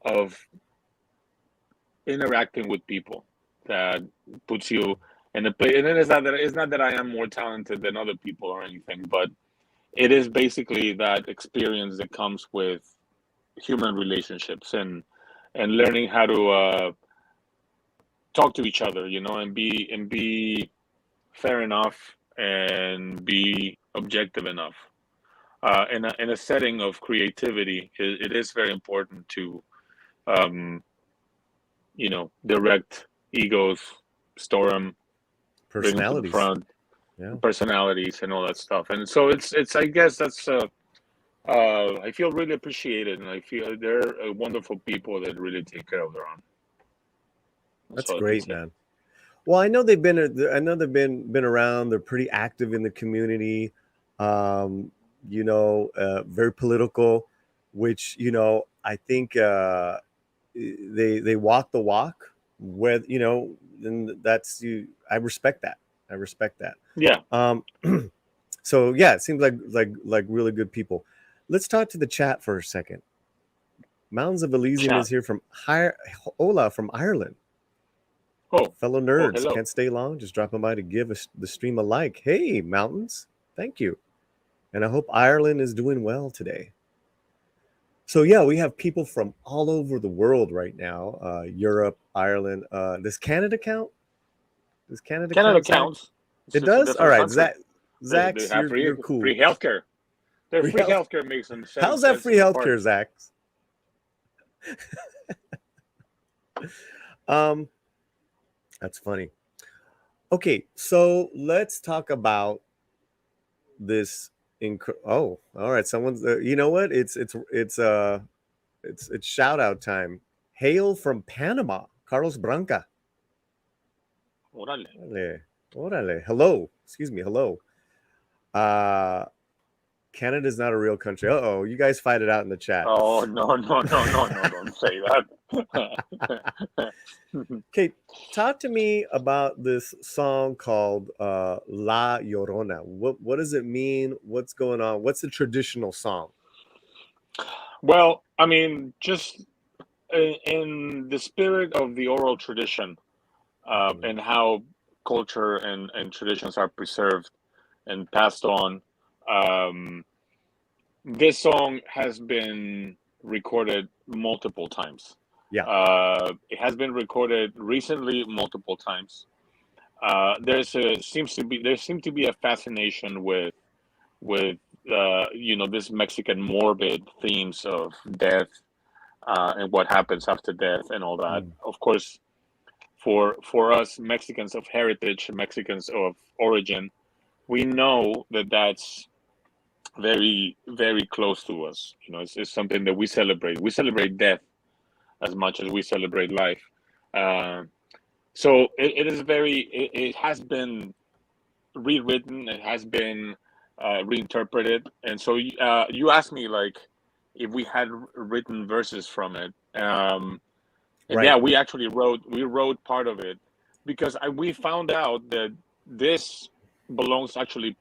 of interacting with people that puts you in a place. And it's not that I am more talented than other people or anything, but it is basically that experience that comes with human relationships and learning how to talk to each other, and be fair enough and be objective enough. In a setting of creativity, it is very important to, direct egos, store them, personalities, front, personalities, and all that stuff. And so it's I guess that's I feel really appreciated, and I feel they're wonderful people that really take care of their own. That's great, man. Well, I know they've been around. They're pretty active in the community. Very political, which I think they walk the walk. And that's you. I respect that. Yeah. So yeah, it seems like really good people. Let's talk to the chat for a second. Mountains of Elysium is here from Ola from Ireland. Oh, fellow nerds, can't stay long. Just dropping by to give the stream a like. Hey, Mountains, thank you. And I hope Ireland is doing well today. So yeah, we have people from all over the world right now. Europe, Ireland. Does Canada count? Does Canada count? It does? All right, Zach, you're cool. Free healthcare. Their free healthcare makes them sense. How's that free healthcare, Zach? That's funny. Okay, so let's talk about this. All right. Someone's. You know what? It's shout out time. Hail from Panama, Carlos Branca. Órale. Hello. Excuse me. Hello. Canada's not a real country. Uh-oh, you guys fight it out in the chat. Oh, no, don't say that. Okay, talk to me about this song called La Llorona. What does it mean? What's going on? What's the traditional song? Well, I mean, just in the spirit of the oral tradition, and how culture and traditions are preserved and passed on, this song has been recorded multiple times. Yeah. It has been recorded recently multiple times. There seems to be a fascination with this Mexican morbid themes of death, and what happens after death and all that. Of course, for us Mexicans of heritage, Mexicans of origin, we know that that's very, very close to us. It's something that we celebrate. We celebrate death as much as we celebrate life. So it has been rewritten. It has been reinterpreted. And so you asked me like if we had written verses from it. And Right. yeah, we actually wrote part of it, because we found out that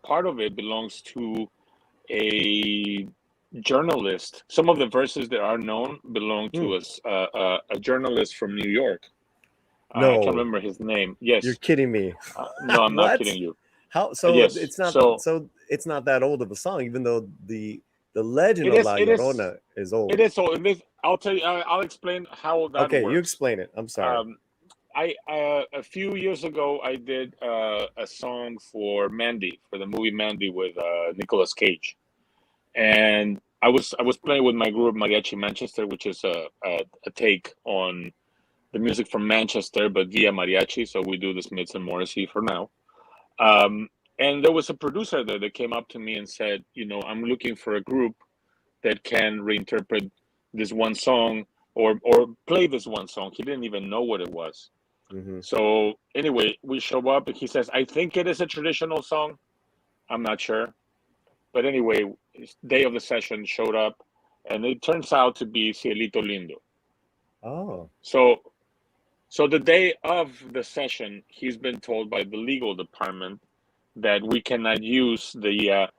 part of it belongs to a journalist. Some of the verses that are known belong to a journalist from New York. I can't No, remember his name. Yes. you're kidding me. No, I'm not What? kidding you. How? So Yes. it's not. So So it's not that old of a song, even though the legend it of is. La It is. Llorona is old. It is. So I'll tell you. I'll explain how that Okay, you works. explain it. I'm sorry. I a few years ago I did a song for Mandy, for the movie Mandy with Nicolas Cage, and I was playing with my group Mariachi Manchester, which is a take on the music from Manchester, but via mariachi. So we do the Smiths and Morrissey for now. And there was a producer there that came up to me and said, I'm looking for a group that can reinterpret this one song or play this one song. He didn't even know what it was. So anyway, we show up and he says, I think it is a traditional song. I'm not sure. But anyway, day of the session showed up and it turns out to be Cielito Lindo. Oh. So the day of the session, he's been told by the legal department that we cannot use the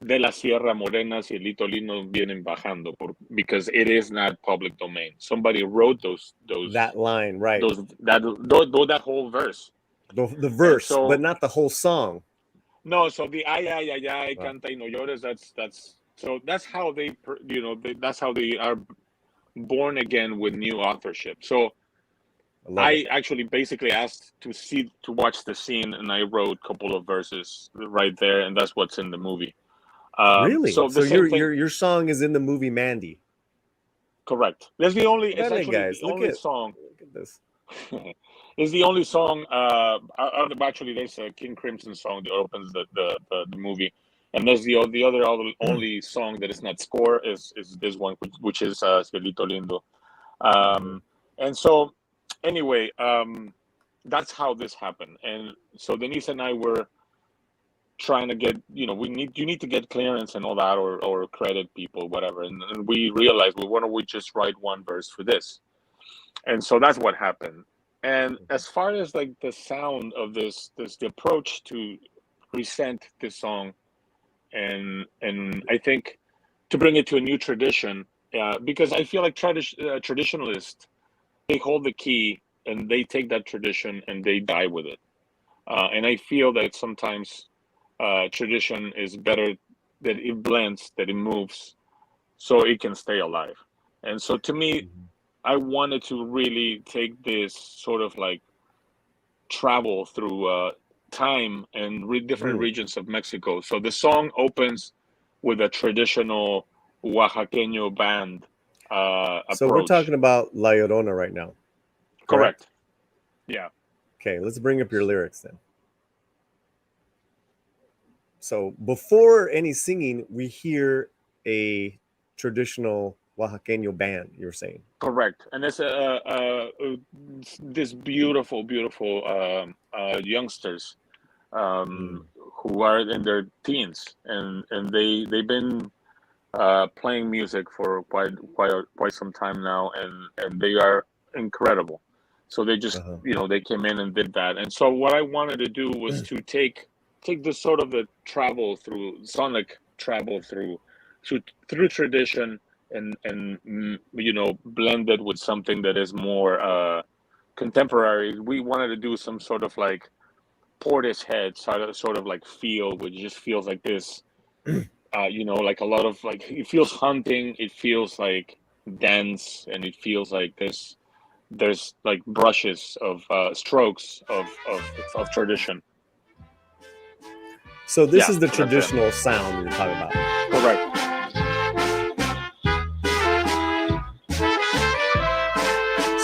de la Sierra Morena, Cielito Lindo vienen bajando, because it is not public domain. Somebody wrote those that line, right? That whole verse. The verse, but not the whole song. No, so the ay canta y no llores. That's how that's how they are born again with new authorship. So I actually basically asked to watch the scene, and I wrote a couple of verses right there, and that's what's in the movie. Really? So your song is in the movie Mandy. Correct. That's the only. It's actually guys, the only song. Look at this. It's the only song. Actually, there's a King Crimson song that opens the movie, and there's the other only song that is not score is this one, which is Cielito Lindo. And so anyway, that's how this happened. And so Denise and I were trying to get, you need to get clearance and all that, or credit people, whatever. And we realized, well, why don't we just write one verse for this? And so that's what happened. And as far as like the sound of this the approach to present this song, and I think to bring it to a new tradition, because I feel like traditionalists, they hold the key and they take that tradition and they die with it. And I feel that sometimes tradition is better, that it blends, that it moves, so it can stay alive. And so to me, I wanted to really take this sort of like travel through time and different regions of Mexico. So the song opens with a traditional Oaxaqueño band approach. So we're talking about La Llorona right now. Correct. Yeah. Okay, let's bring up your lyrics then. So before any singing, we hear a traditional Oaxaqueño band, you're saying? Correct. And it's this beautiful youngsters who are in their teens, and they've been playing music for quite some time now, and they are incredible. So they just they came in and did that. And so what I wanted to do was to take this sort of the travel through sonic travel through tradition, and blend it with something that is more contemporary. We wanted to do some sort of like Portishead sort of like feel, which just feels like this like a lot of like, it feels hunting, it feels like dance, and it feels like there's like brushes of strokes of tradition. So this is the traditional sound you're talking about. Correct.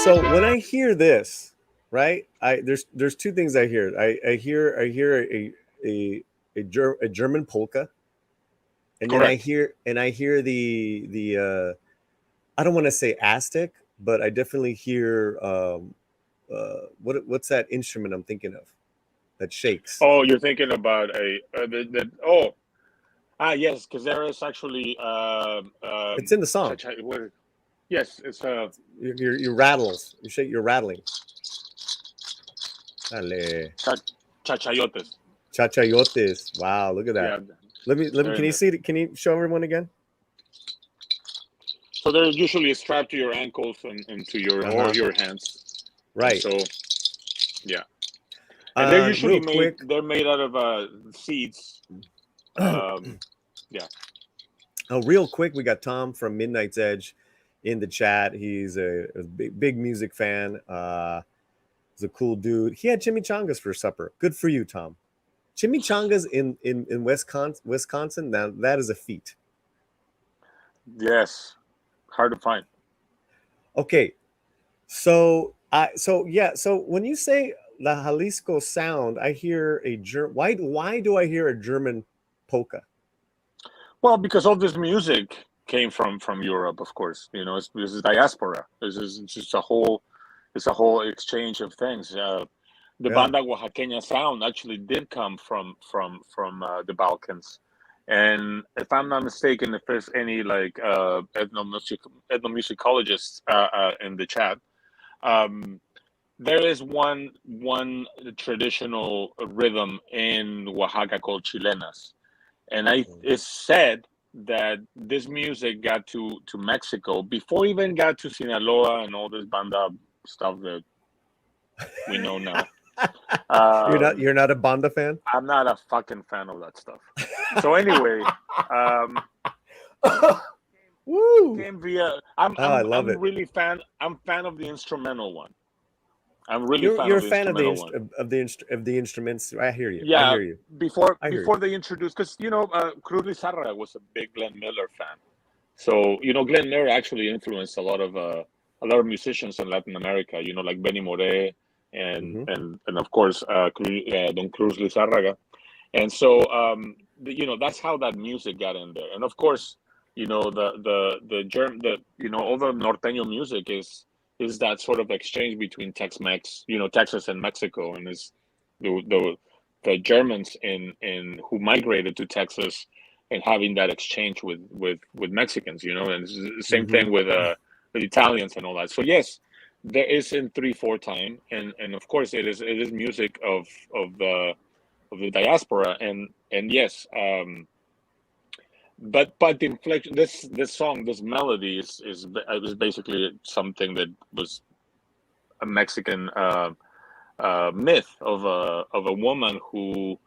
So when I hear this, right, there's two things I hear. I hear a German polka, and then I hear the I don't want to say Aztec, but I definitely hear what's that instrument I'm thinking of that shakes? Oh, you're thinking about yes, because there is actually it's in the song. Yes, it's your rattles. You shake your rattling. Dale. Chachayotes. Chachayotes. Wow, look at that. Yeah. Let me. Can you see it? Can you show everyone again? So they're usually strapped to your ankles and to your or your hands. Right. And so, yeah. And they're usually they're made out of seeds. Yeah. Oh, real quick, we got Tom from Midnight's Edge in the chat. He's a big music fan. He's a cool dude. He had chimichangas for supper. Good for you, Tom. Chimichangas in Wisconsin. Now that is a feat. Yes, hard to find. Okay, so when you say the Jalisco sound, I hear a Why do I hear a German polka? Well, because all this music came from Europe, of course. This is diaspora. This is just a whole exchange of things. The banda oaxaqueña sound actually did come from the Balkans, and if I'm not mistaken, if there's any like ethnomusicologists in the chat, there is one traditional rhythm in Oaxaca called chilenas, and it's said that this music got to Mexico before it even got to Sinaloa and all this banda stuff that we know now. You're not a banda fan? I'm not a fucking fan of that stuff. So anyway, woo! Came via. I'm really fan. I'm fan of the instrumental one. I'm really you're a fan of the instruments. I hear you. Yeah, I hear you. Before they introduced, because Cruz Lizárraga was a big Glenn Miller fan. So Glenn Miller actually influenced a lot of musicians in Latin America. Like Benny Moré and of course Don Cruz Lizárraga. And so that's how that music got in there. And of course all the norteño music is that sort of exchange between Tex-Mex, Texas and Mexico, and is the Germans in who migrated to Texas and having that exchange with Mexicans, and it's the same thing with Italians and all that. So yes, there is in 3/4 time, and of course it is music of the diaspora, and yes, but the inflection, this song, this melody is basically something that was a Mexican myth of a woman who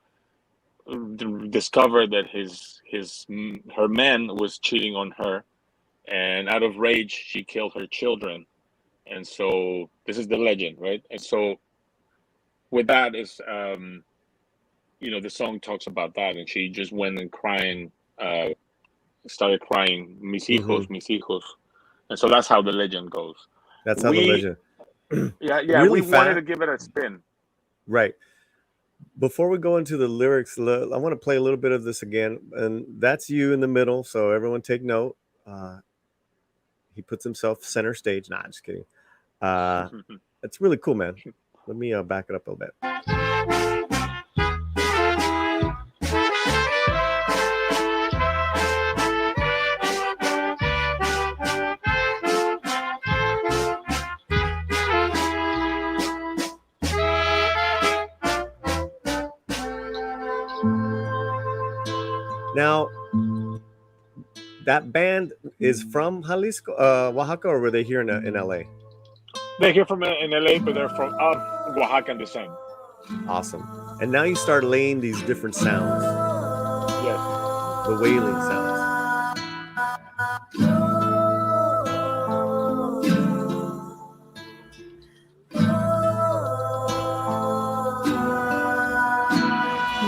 discovered that her man was cheating on her, and out of rage she killed her children. And so this is the legend, right? And so with that is the song talks about that, and she just went and started crying, mis hijos, and so that's how the legend goes. That's how the legend. Really we wanted to give it a spin. Right. Before we go into the lyrics, I want to play a little bit of this again, and that's you in the middle, so everyone take note. He puts himself center stage. Nah, just kidding. It's really cool, man. Let me back it up a little bit. Now, that band is from Jalisco, Oaxaca, or were they here in LA? They're here from in LA, but they're from of Oaxacan descent. Awesome. And now you start laying these different sounds, Yes. the wailing sounds.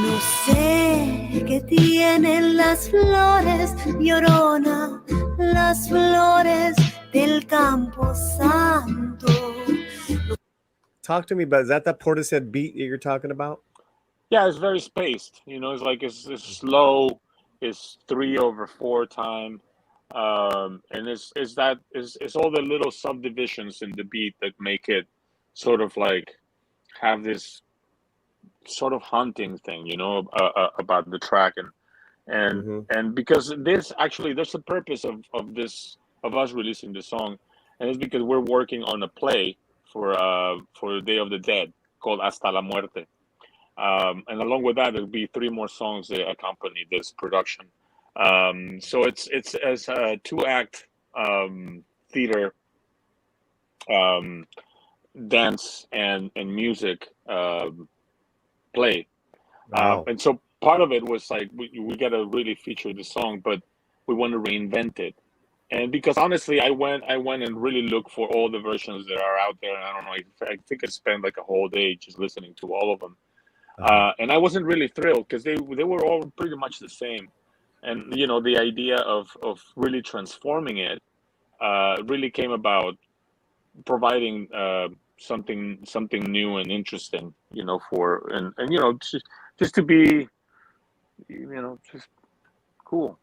No sé qué tienen las flores, Llorona, las flores del Campo Santo. Talk to me about, is that Portishead beat that you're talking about? Yeah, it's very spaced. You know, it's like it's slow. It's 3/4 time, and it's all the little subdivisions in the beat that make it sort of like have this sort of haunting thing, you know, about the track and because this actually there's a purpose of us releasing the song, and it's because we're working on a play for Day of the Dead called Hasta la Muerte. And along with that, there'll be 3 more songs that accompany this production. So it's as a 2-act theater, dance and music play. Wow. And so part of it was like we got to really feature the song, but we want to reinvent it. And because honestly, I went and really looked for all the versions that are out there, and I don't know, I think I spent like a whole day just listening to all of them. And I wasn't really thrilled because they were all pretty much the same. And, you know, the idea of really transforming it really came about providing something new and interesting, you know, and you know, just to be, you know, just cool.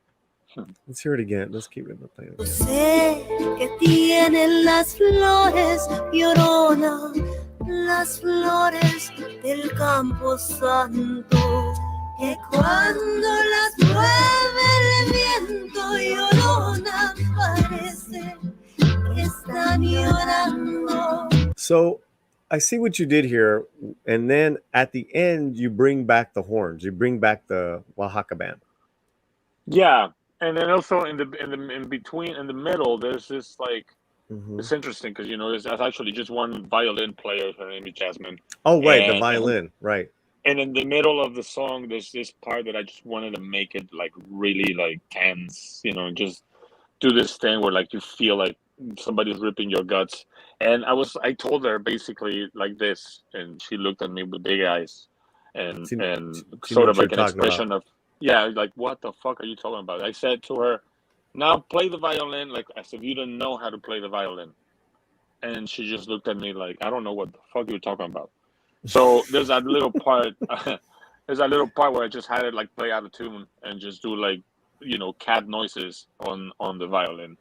Let's hear it again. Let's keep it playing. No sé qué tienen las flores, Llorona, las flores del Campo Santo, que cuando las mueve el viento, Llorona, parece que están llorando. So I see what you did here, and then at the end you bring back the horns. You bring back the Oaxaca band. Yeah, and then also in between, in the middle, there's this like it's interesting because, you know, there's actually just one violin player. Her name is Jasmine. Oh, right, the violin, right. And in the middle of the song, there's this part that I just wanted to make it like really like tense, you know, just do this thing where like you feel like somebody's ripping your guts. And I told her basically like this, and she looked at me with big eyes and She sort of like an expression of, yeah, like, what the fuck are you talking about? I said to her, now play the violin like as if you didn't know how to play the violin. And she just looked at me like, I don't know what the fuck you're talking about. So there's that little part where I just had it like play out of tune and just do like, you know, cat noises on the violin.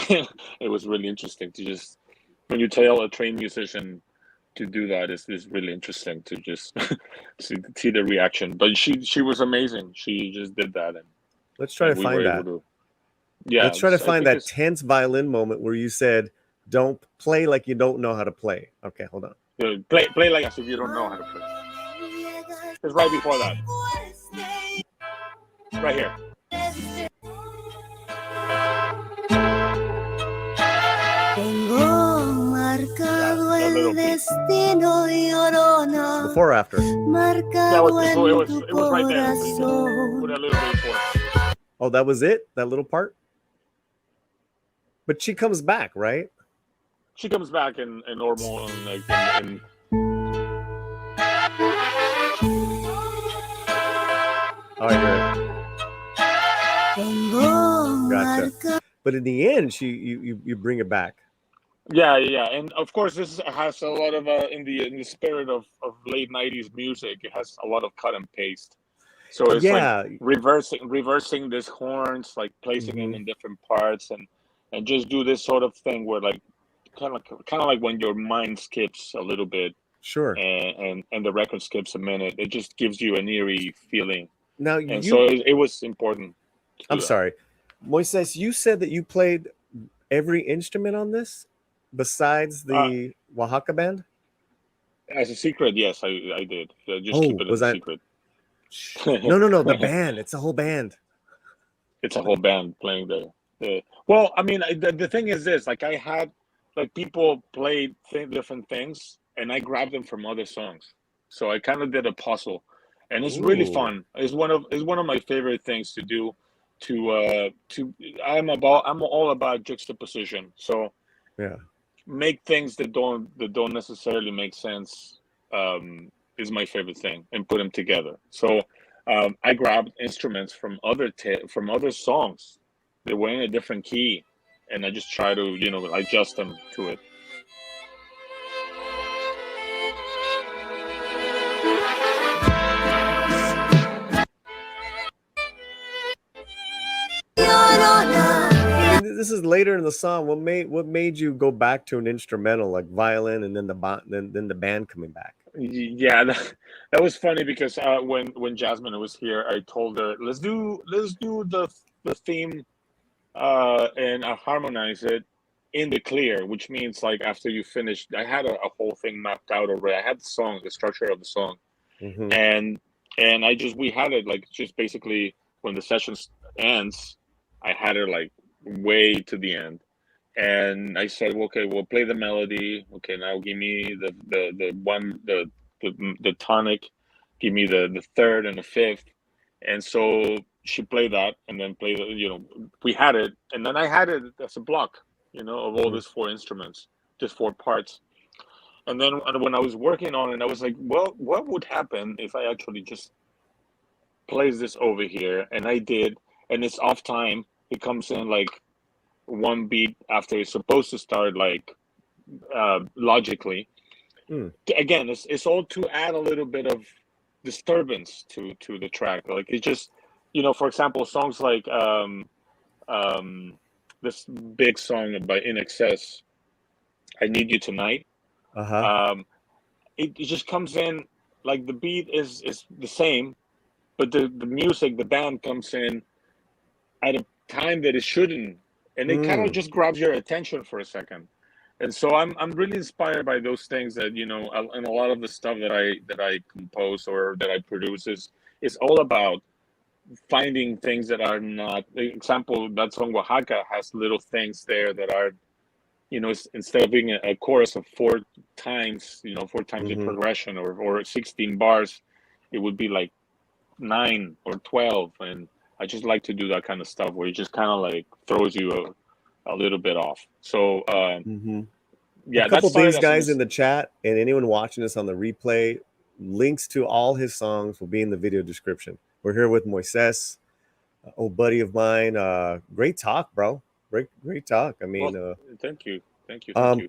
It was really interesting to just, when you tell a trained musician to do that, it's really interesting to just see the reaction. But she was amazing. She just did that, and let's try to find that. Let's try to find that tense violin moment where you said, "Don't play like you don't know how to play." Okay, hold on. Play like as if you don't know how to play. It's right before that. Right here. El destino, Llorona. Before or after? That was before. It was right there. Put a little bit before. Oh, that was it? That little part? But she comes back, right? She comes back in normal and like in Oh, I hear it. Gotcha. But in the end, you bring it back. Yeah, and of course this has a lot of in the spirit of late '90s music. It has a lot of cut and paste, so it's like reversing these horns, like placing them in different parts, and just do this sort of thing where like kind of like when your mind skips a little bit, sure, and the record skips a minute. It just gives you an eerie feeling. Now, so it was important. I'm sorry, Moises. You said that you played every instrument on this. Besides the Oaxaca band? As a secret, yes, I did. Just keep it as a secret. No, the band. It's a whole band. it's a whole band playing the. Well, I mean, the thing is this: like I had like people played different things, and I grabbed them from other songs. So I kind of did a puzzle, and it's really Ooh. fun. It's one of my favorite things to do. I'm all about juxtaposition. So Yeah. make things that don't necessarily make sense is my favorite thing, and put them together. So I grabbed instruments from other songs that were in a different key, and I just try to adjust them to it. And this is later in the song. What made you go back to an instrumental like violin, and then then the band coming back? Yeah, that was funny because when Jasmine was here, I told her let's do the theme and I harmonize it in the clear, which means like after you finish, I had a whole thing mapped out already. I had the structure of the song, Mm-hmm. and we had it like just basically when the session ends, I had it like way to the end, and I said, well, okay, we'll play the melody. Okay, now give me the tonic, give me the third and the fifth, and so she played that, and then played we had it, and then I had it as a block, of all Mm-hmm. these four instruments, just four parts. And then when I was working on it, I was like, well, what would happen if I actually just plays this over here? And I did, and it's off time. It comes in like one beat after it's supposed to start, like logically. Mm. Again, it's all to add a little bit of disturbance to the track. Like it just, for example, songs like um, this big song by In Excess, "I Need You Tonight." Uh-huh. It just comes in like the beat is the same, but the music, the band comes in at a time that it shouldn't, and it kind of Mm. just grabs your attention for a second. And so I'm really inspired by those things that and a lot of the stuff that I compose or that I produce is all about finding things that are not. Example, that song Oaxaca has little things there that are, instead of being a chorus of four times, four times the Mm-hmm. progression, or 16 bars, it would be like 9 or 12. And I just like to do that kind of stuff where it just kind of like throws you a little bit off. So Mm-hmm. A yeah, that couple started things, as guys, in the chat, and anyone watching this on the replay, links to all his songs will be in the video description. We're here with Moises, old buddy of mine. Great talk, bro. Great talk. I well, mean, thank you, thank you, thank um, you.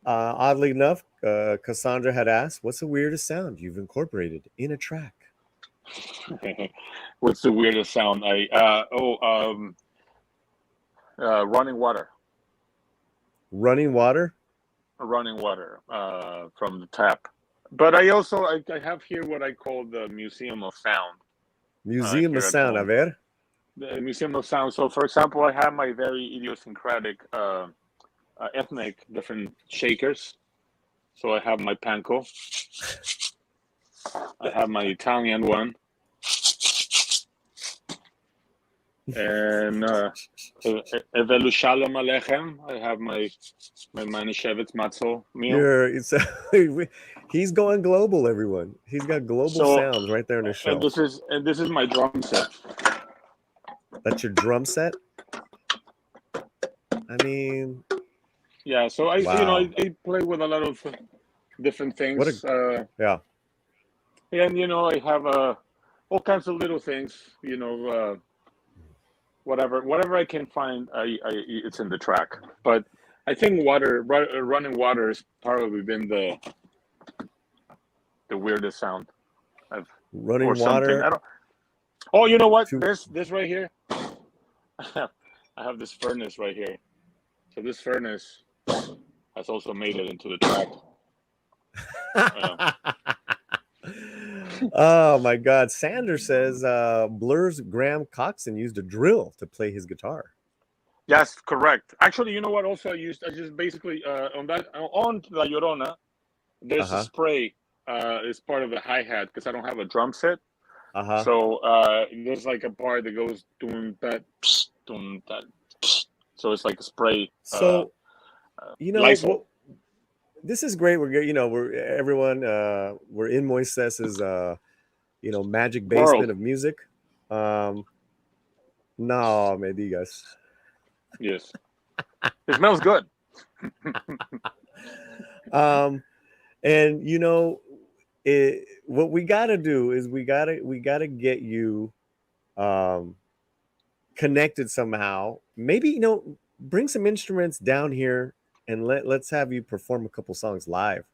oddly enough, Cassandra had asked, "What's the weirdest sound you've incorporated in a track?" What's the weirdest sound? Running water. Running water. Running water from the tap. But I have here what I call the Museum of Sound Museum of here at Sound. A home. ver. The Museum of Sound. So, for example, I have my very idiosyncratic ethnic different shakers. So I have my panko. I have my Italian one. And Evelu Shalom Alechem. I have my Manischewitz Matzo meal. He's going global, everyone. He's got global So, sounds right there on his and shelf. this is my drum set. That's your drum set. I mean, Yeah. So wow. I play with a lot of different things. Yeah. And I have all kinds of little things. Whatever I can find, it's in the track. But I think running water has probably been the weirdest sound I've Running or something. water. I don't. Oh, you know what? This right here. I have this furnace right here. So this furnace has also made it into the track. Oh my God! Sanders says Blur's Graham Coxon used a drill to play his guitar. Yes, correct. Actually, you know what? Also, I just basically on La Llorona, there's a spray. It's part of the hi hat because I don't have a drum set. Uh-huh. So there's like a part that goes doom that, doom that. So it's like a spray. So, you know, Lysol. what this is great. We're everyone we're in Moises's magic basement World. of music. No, me digas. Yes. It smells good. Um and what we got to do is we got to get you um connected somehow. Maybe bring some instruments down here and let's have you perform a couple songs live.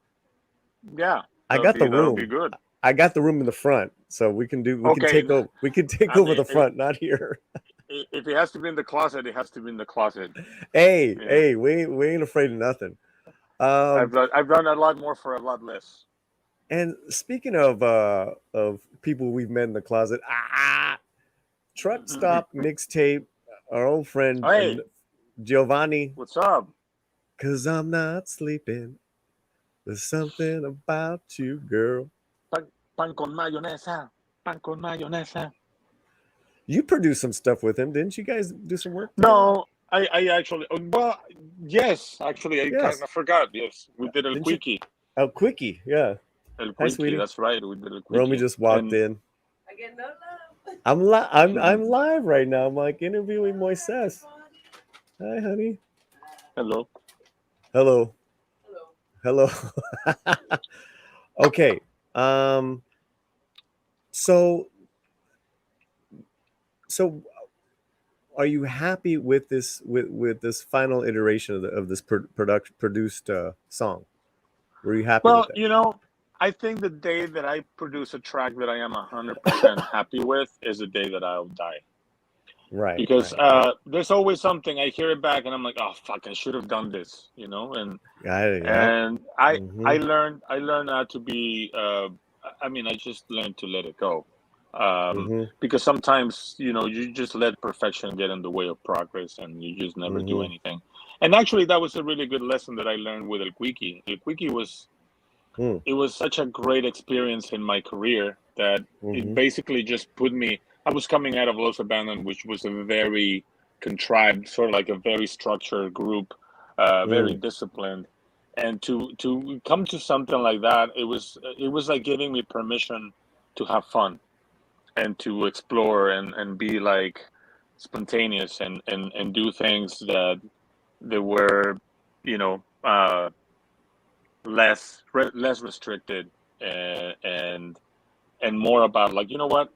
Yeah, I got the that'll be room. good. I got the room in the front, so we can Okay. take over. We can take I over mean, the front, not here. if it has to be in the closet, it has to be in the closet. Hey, You know, hey, we ain't afraid of nothing. Um, I've done a lot more for a lot less. and speaking of people we've met in the closet, truck stop mixtape, our old friend Hey, Giovanni, what's up? cause I'm not sleeping. There's something about you, girl. Pan, pan con mayonesa. Pan con mayonesa. You produced some stuff with him, didn't you guys do some work together? No, I actually, well, yes, actually, I kind Yes. of forgot. Yes, we did El Didn't you? Quickie. Oh, quickie, yeah. El Hi, Quickie, sweetie. that's right. We did El Romy Quickie. just walked And in. I'm live right now. I'm like interviewing Moises. Hi, honey. hello. Hello. Hello. Okay. Um. So so are you happy with this final iteration of this produced song? Were you happy with Well, that? I think the day that I produce a track that I am 100% happy with is the day that I'll die. Right. Because Right. Right. there's always something I hear it back and I'm like, oh fuck, I should have done this, Yeah. and I Mm-hmm. I learned not to be. I mean, I just learned to let it go, Mm-hmm. because sometimes you just let perfection get in the way of progress, and you just never do Mm-hmm. anything. And actually, that was a really good lesson that I learned with El Quickie. El Quickie was Mm. it was such a great experience in my career that it Mm-hmm. basically just put me. I was coming out of Los Abandoned, which was a very contrived, sort of like a very structured group, very Mm. disciplined, and to come to something like that, it was like giving me permission to have fun and to explore and be like spontaneous and do things that were, you know, less restricted, and and more about like, you know what,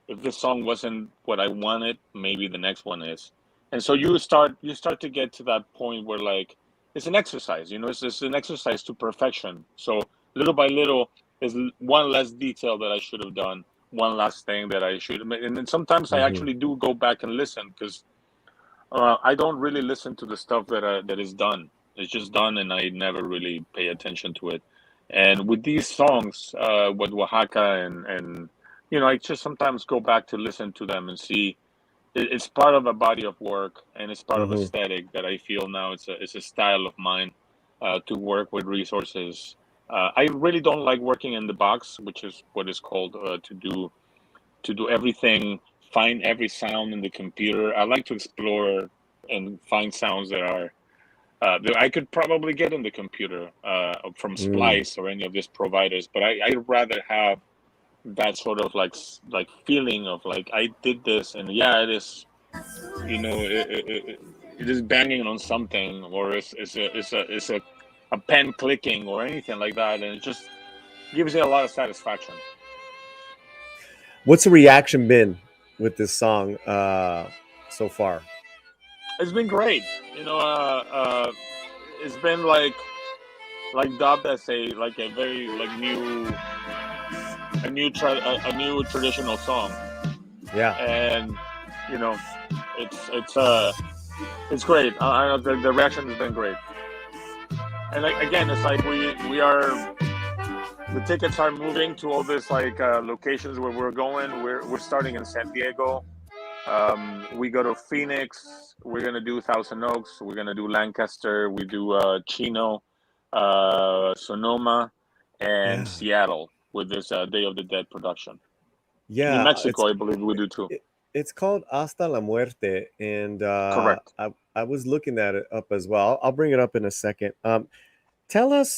if this song wasn't what I wanted, maybe the next one is. And so you start to get to that point where like it's an exercise, it's an exercise to perfection. So little by little, there's one less detail that I should have done, one last thing that I should. And then sometimes I Mm-hmm. actually do go back and listen because I don't really listen to the stuff that is done. It's just done, and I never really pay attention to it. And with these songs, with Oaxaca, and I just sometimes go back to listen to them and see it's part of a body of work, and it's part of Mm-hmm. aesthetic that I feel now it's a style of mine, to work with resources. I really don't like working in the box, which is what is called, to do everything, find every sound in the computer. I like to explore and find sounds that I could probably get in the computer, from Mm. Splice or any of these providers. But I'd rather have that sort of like feeling of like I did this, and yeah, it is. It is banging on something, or it's a pen clicking or anything like that, and it just gives you a lot of satisfaction. What's the reaction been with this song so far? It's been great. It's been like dubbed as a very like a new traditional song, Yeah. and you know, it's great. The reaction has been great, and like, again, it's like we are the tickets are moving to all these like locations where we're going. We're starting in San Diego. We go to Phoenix. We're gonna do Thousand Oaks. We're gonna do Lancaster. We do Chino, Sonoma, and Yeah. Seattle with this Day of the Dead production. Yeah, In Mexico, I believe we do too. it's called Hasta la Muerte, and Correct. I was looking that up as well. I'll bring it up in a second. Tell us,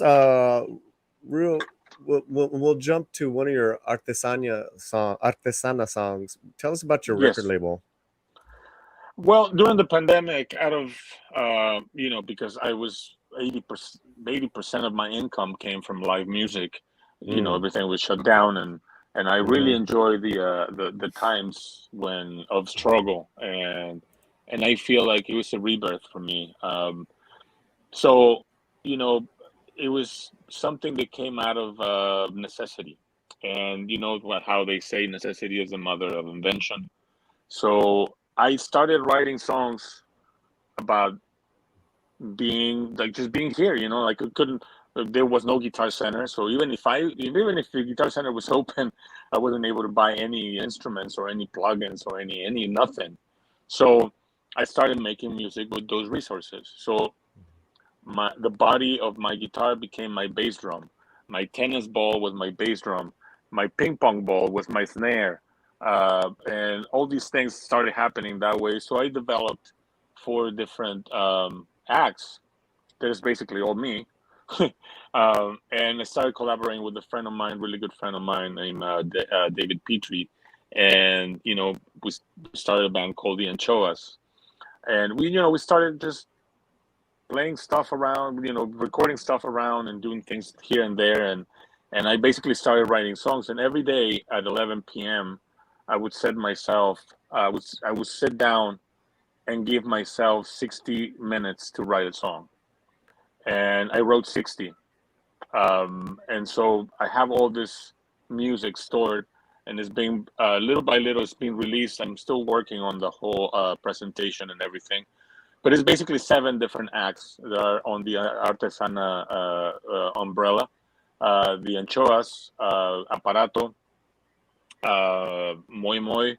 real. We'll jump to one of your artesana songs. Tell us about your record Yes. label. Well, during the pandemic, out of because I was 80% of my income came from live music. Mm, Everything was shut down, and I really hmm. enjoy the times when of struggle, and I feel like it was a rebirth for me. So, you know, it was something that came out of necessity, and how they say necessity is the mother of invention. So I started writing songs about being like just being here. Like I couldn't. There was no Guitar Center, so even if the Guitar Center was open, I wasn't able to buy any instruments or any plugins or any nothing. So I started making music with those resources. So the body of my guitar became my bass drum. My tennis ball was my bass drum. My ping pong ball was my snare, and all these things started happening that way. So I developed four different acts. That is basically all me. And I started collaborating with a friend of mine, really good friend of mine named David Petrie, and we started a band called the Anchoas, and we started just playing stuff around, recording stuff around and doing things here and there, and I basically started writing songs. And every day at 11 p.m., I would set myself, I would sit down and give myself 60 minutes to write a song, and I wrote 60. And so I have all this music stored, and it's being little by little, it's being released. I'm still working on the whole presentation and everything. But it's basically seven different acts that are on the Artesana umbrella. The Anchoas, Aparato, Moi Moi,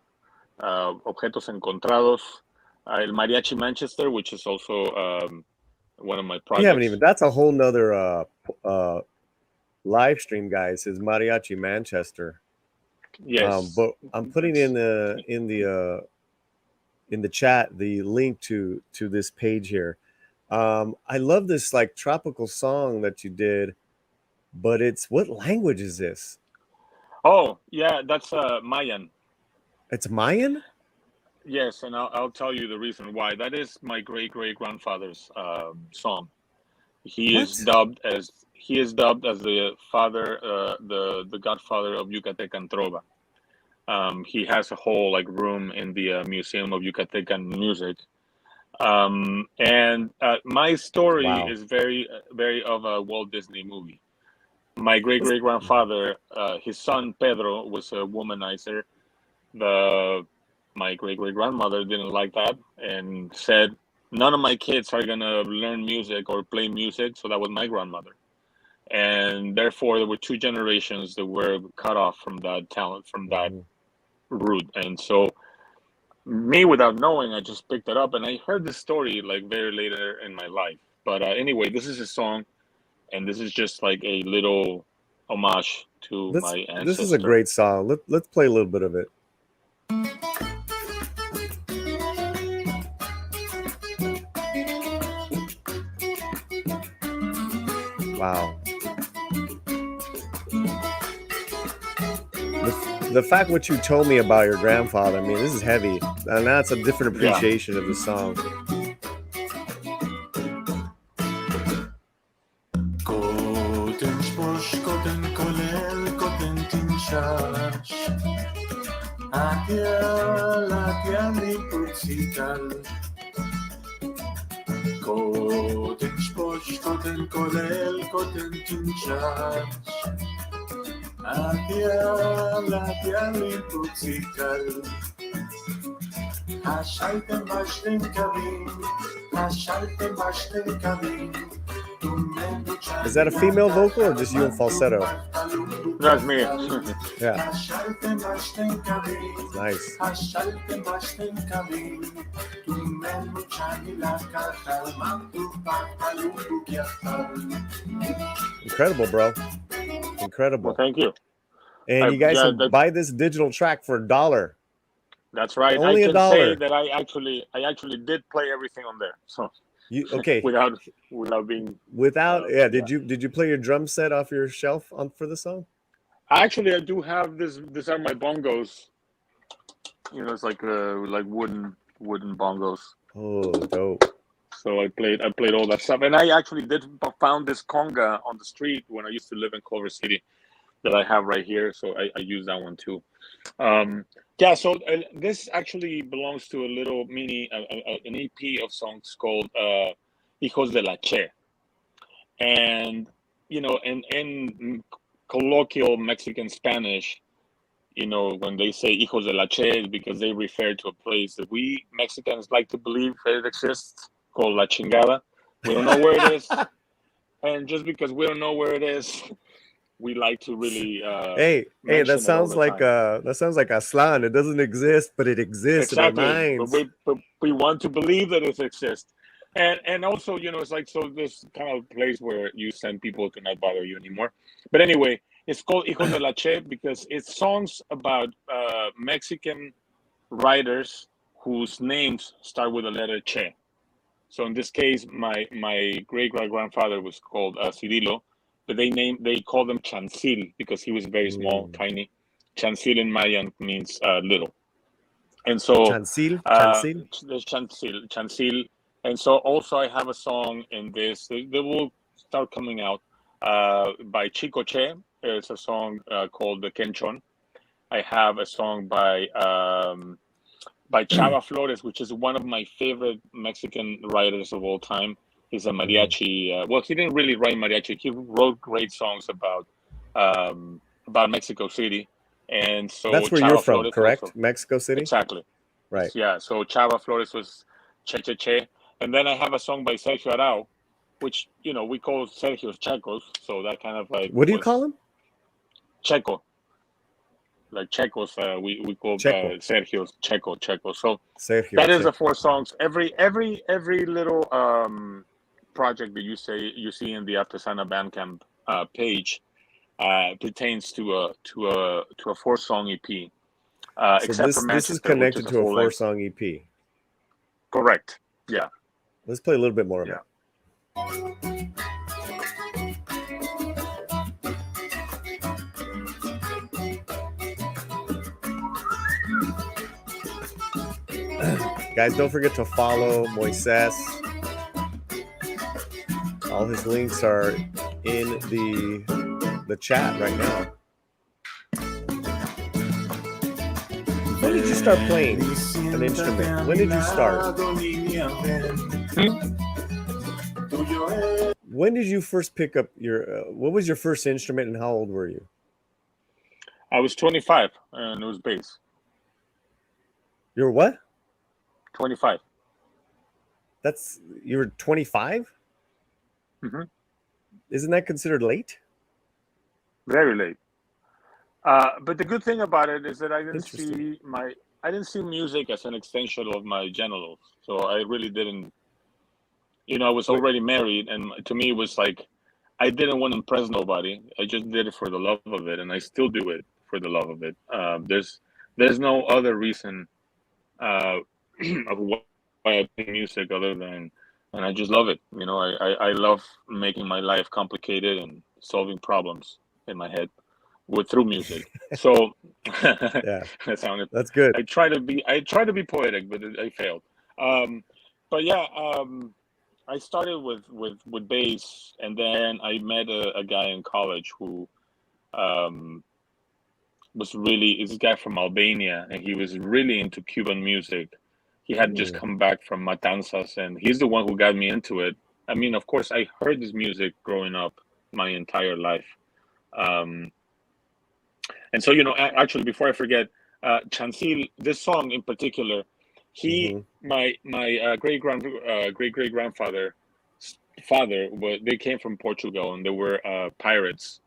Objetos Encontrados, El Mariachi Manchester, which is also one of my We haven't even. projects. That's a whole nother live stream, guys. Is Mariachi Manchester. Yes, But I'm putting in the chat the link to this page here. I love this like tropical song that you did, but it's what language is this? oh, yeah, that's Mayan. It's Mayan? Yes, and I'll tell you the reason why. That is my great great grandfather's song. What? He is dubbed as the father, the godfather of Yucatecan trova. He has a whole like room in the Museum of Yucatecan Music. And my story Wow. is very very of a Walt Disney movie. My great great grandfather, his son Pedro, was a womanizer. The My great great grandmother didn't like that and said, "None of my kids are gonna learn music or play music." So that was my grandmother, and therefore there were two generations that were cut off from that talent, from that Mhm. route. And so me, without knowing, I just picked it up, and I heard the story like very later in my life. But anyway, this is a song, and this is just like a little homage to my This is a ancestor. great song. Let's play a little bit of it. Wow. The fact what you told me about your grandfather, I mean, this is heavy. And that's a different Yeah. appreciation of the song. Koten shposh, koten kolel, koten tinshash. Atia mi putzikal. Koten shposh, koten kolel, koten tinshash. Atia mi putzikal. Hashaltem bashtem kavim, hashaltem bashtem kavim. Is that a female vocal or just you in falsetto? That's me. Yeah. Nice. Incredible, bro. Well, Incredible. thank you. And you guys Yeah, can buy this digital track for $1. that's right. Only I can say $1. that I actually did play everything on there. So Okay? without being Yeah. yeah. Did you play your drum set off your shelf for the song? Actually, I do have this. These are my bongos. It's like wooden bongos. Oh, dope. So I played all that stuff, and I actually did found this conga on the street when I used to live in Culver City that I have right here. So I use that one too. Yeah. So this actually belongs to a little mini an EP of songs called "Hijos de la Che," and in colloquial Mexican Spanish, when they say hijos de la Che, because they refer to a place that we Mexicans like to believe that it exists, called La Chingada. We don't know where it is. And just because we don't know where it is, we like to really Hey, that mention it all sounds the like time. Aslan. It doesn't exist, but it exists in our Exactly. But minds. we want to believe that it exists. And also, it's like, so this kind of place where you send people to not bother you anymore. But anyway, it's called Hijos de la Che because it's songs about Mexican writers whose names start with the letter Che. So in this case, my great grandfather was called Cirilo, but they called him Chancil because he was very small, tiny. Chancil in Mayan means little. And so Chancil. there's Chancil. And so also I have a song in this that will start coming out by Chico Che. It's a song called The Kenchon. I have a song by Chava Flores, which is one of my favorite Mexican writers of all time. He's a mariachi. Well, he didn't really write mariachi. He wrote great songs about Mexico City. And so That's where Chava you're from, Flores correct? also, Mexico City? exactly. Right. Yeah, so Chava Flores was Che Che Che. And then I have a song by Sergio Arau, which, we call Sergio's Checos. So that kind of like. What do you call him? Checo. Like Checos, we call Checo. Sergio's Checo. So Sergio that is the Checo. 4 songs. Every little project that you see in the Artesana Bandcamp page pertains to a 4-song EP. So Except for this is Manchester, which is connected a to a full length. 4-song EP. Correct. Yeah. Let's play a little bit more of it. Guys, don't forget to follow Moises. All his links are in the chat right now. When did you start playing an instrument? When did you start? When did you first pick up what was your first instrument and how old were you? I was 25 and it was bass. You were what? 25. You were 25? Mm-hmm. Isn't that considered late? Very late. But the good thing about it is that I didn't see music as an extension of my genitals. So I really didn't. I was already married, and to me it was like I didn't want to impress nobody. I just did it for the love of it, and I still do it for the love of it. There's no other reason of why I play music other than, and I just love it. I love making my life complicated and solving problems in my head through music. So Yeah, that sounded. that's good. I try to be poetic, but I failed. But yeah, I started with bass, and then I met a guy in college who was really this guy from Albania, and he was really into Cuban music. He had just come back from Matanzas, and he's the one who got me into it. I mean, of course, I heard this music growing up my entire life. And so, actually, before I forget, Chancil, this song in particular, my great grandfather father, they came from Portugal, and they were pirates,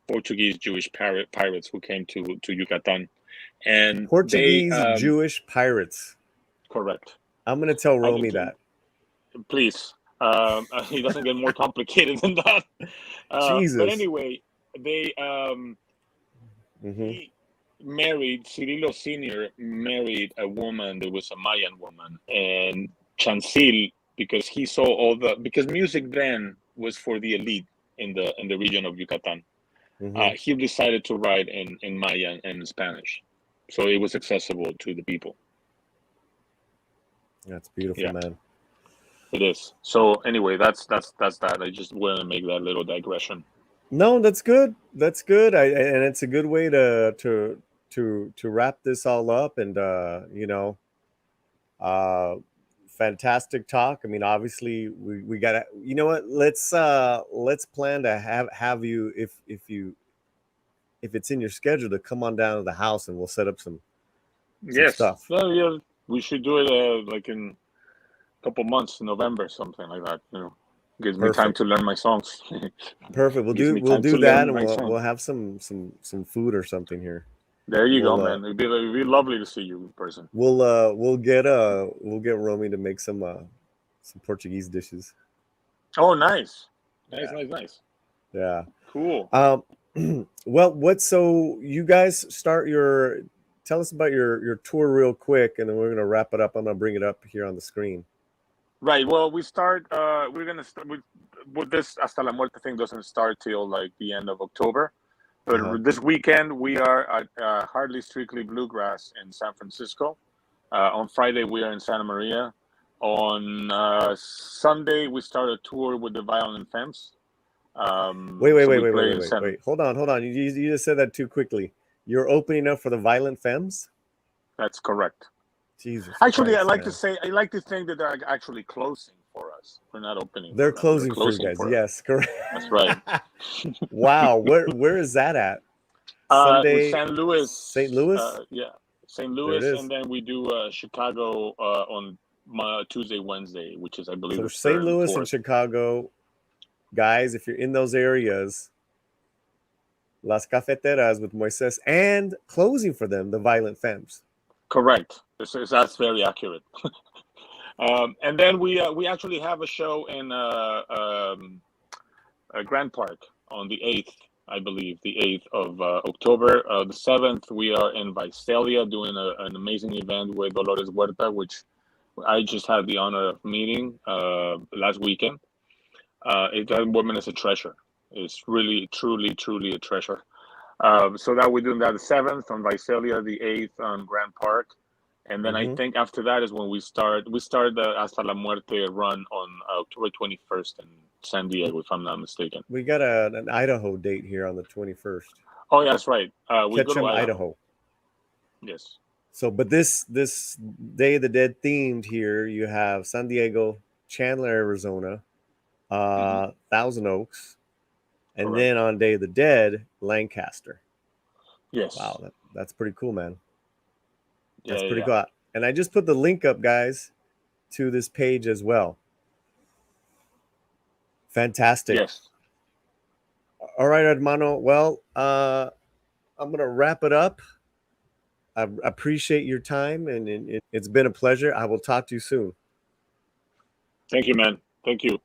Portuguese Jewish pirates who came to Yucatan, and Portuguese Jewish pirates. Correct. I'm gonna tell Romy that. Please, he doesn't get more complicated than that. Jesus. But anyway, they he married, Cirilo Senior married a woman that was a Mayan woman, and Chancil, because he saw because music then was for the elite in the region of Yucatan. He decided to write in Mayan and in Spanish, so it was accessible to the people. That's beautiful, man. It is. So anyway, that's that. I just want to make that little digression. No, that's good. That's good. And it's a good way to wrap this all up. And fantastic talk. I mean, obviously we gotta. You know what? Let's plan to have you if it's in your schedule to come on down to the house and we'll set up some stuff. Well, yeah, we should do it like in a couple months, in November, something like that. Gives me time to learn my songs. Perfect. We'll do that, and we'll have some food or something here. There you go, man. It'd be lovely to see you in person. We'll get Romy to make some Portuguese dishes. Oh, nice. Nice. Yeah. Cool. Well, so you guys tell us about your tour real quick, and then we're gonna wrap it up. I'm gonna bring it up here on the screen. Right. Well, we're gonna start with this Hasta la Muerte thing doesn't start till like the end of October. But this weekend we are at Hardly Strictly Bluegrass in San Francisco. On Friday we are in Santa Maria. On Sunday we start a tour with the Violent Femmes. Wait. Hold on. You just said that too quickly. You're opening up for the Violent Femmes? That's correct. Jesus. Actually, Christ, I like to think that they're actually closing for us. We're not opening. They're closing for you guys. Yes, correct. That's right. Wow. Where is that at? Sunday, St. Louis. St. Louis? St. Louis, and then we do Chicago on Tuesday, Wednesday, which is, I believe, so St. Louis and Chicago. Guys, if you're in those areas, Las Cafeteras with Moises, and closing for them, the Violent Femmes. Correct. That's very accurate. And then we actually have a show in Grand Park on the 8th, I believe, the 8th of October. The 7th, we are in Visalia doing an amazing event with Dolores Huerta, which I just had the honor of meeting last weekend. That woman is a treasure. It's really, truly, truly a treasure. So that we're doing that the 7th on Visalia, the 8th on Grand Park. And then I think after that is when we start the Hasta la Muerte run on October 21st in San Diego, if I'm not mistaken. We got an Idaho date here on the 21st. Oh, yeah, that's right. We go to Idaho. Yes. So, but this Day of the Dead themed here, you have San Diego, Chandler, Arizona, Thousand Oaks, and then on Day of the Dead, Lancaster. Yes. Wow, that's pretty cool, man. That's pretty cool. And I just put the link up, guys, to this page as well. Fantastic. Yes. All right, hermano. Well, I'm going to wrap it up. I appreciate your time, and it's been a pleasure. I will talk to you soon. Thank you, man. Thank you.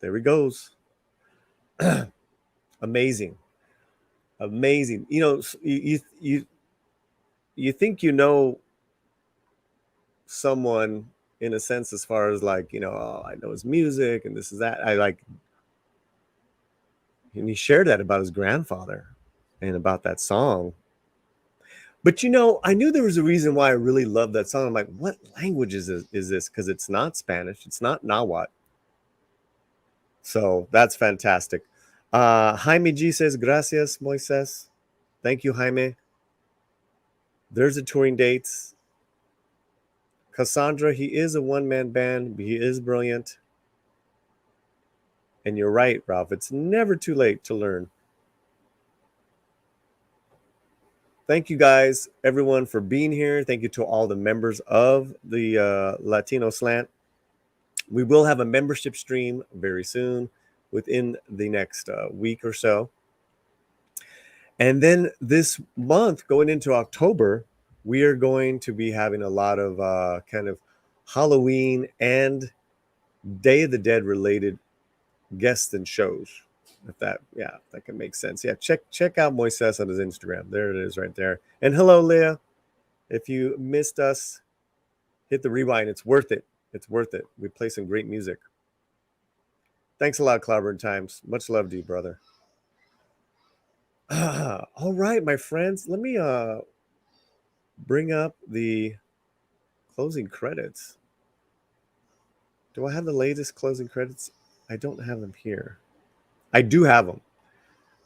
There he goes. Amazing. You know, you think you know someone in a sense, as far as like, you know, oh, I know his music and this is that. And he shared that about his grandfather and about that song. But, you know, I knew there was a reason why I really loved that song. I'm like, what language is this? Because it's not Spanish. It's not Nahuatl. So that's fantastic. Jaime G says, gracias, Moises. Thank you, Jaime. There's the touring dates. Cassandra, he is a one-man band, but he is brilliant. And you're right, Ralph. It's never too late to learn. Thank you guys, everyone, for being here. Thank you to all the members of the Latino Slant. We will have a membership stream very soon, within the next week or so. And then this month, going into October, we are going to be having a lot of kind of Halloween and Day of the Dead related guests and shows. If that can make sense. Yeah, check out Moises on his Instagram. There it is right there. And hello, Leah. If you missed us, hit the rewind. It's worth it. It's worth it. We play some great music. Thanks a lot, Clobber Times. Much love to you, brother. All right, my friends. Let me bring up the closing credits. Do I have the latest closing credits? I don't have them here. I do have them.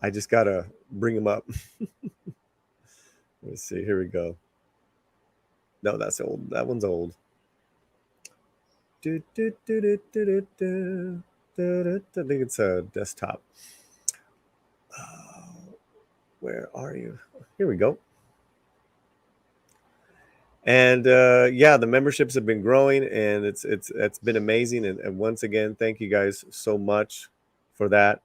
I just gotta bring them up. Let's see. Here we go. No, that's old. That one's old. I think it's a desktop. Where are you? Here we go. And the memberships have been growing, and it's been amazing. And once again, thank you guys so much for that.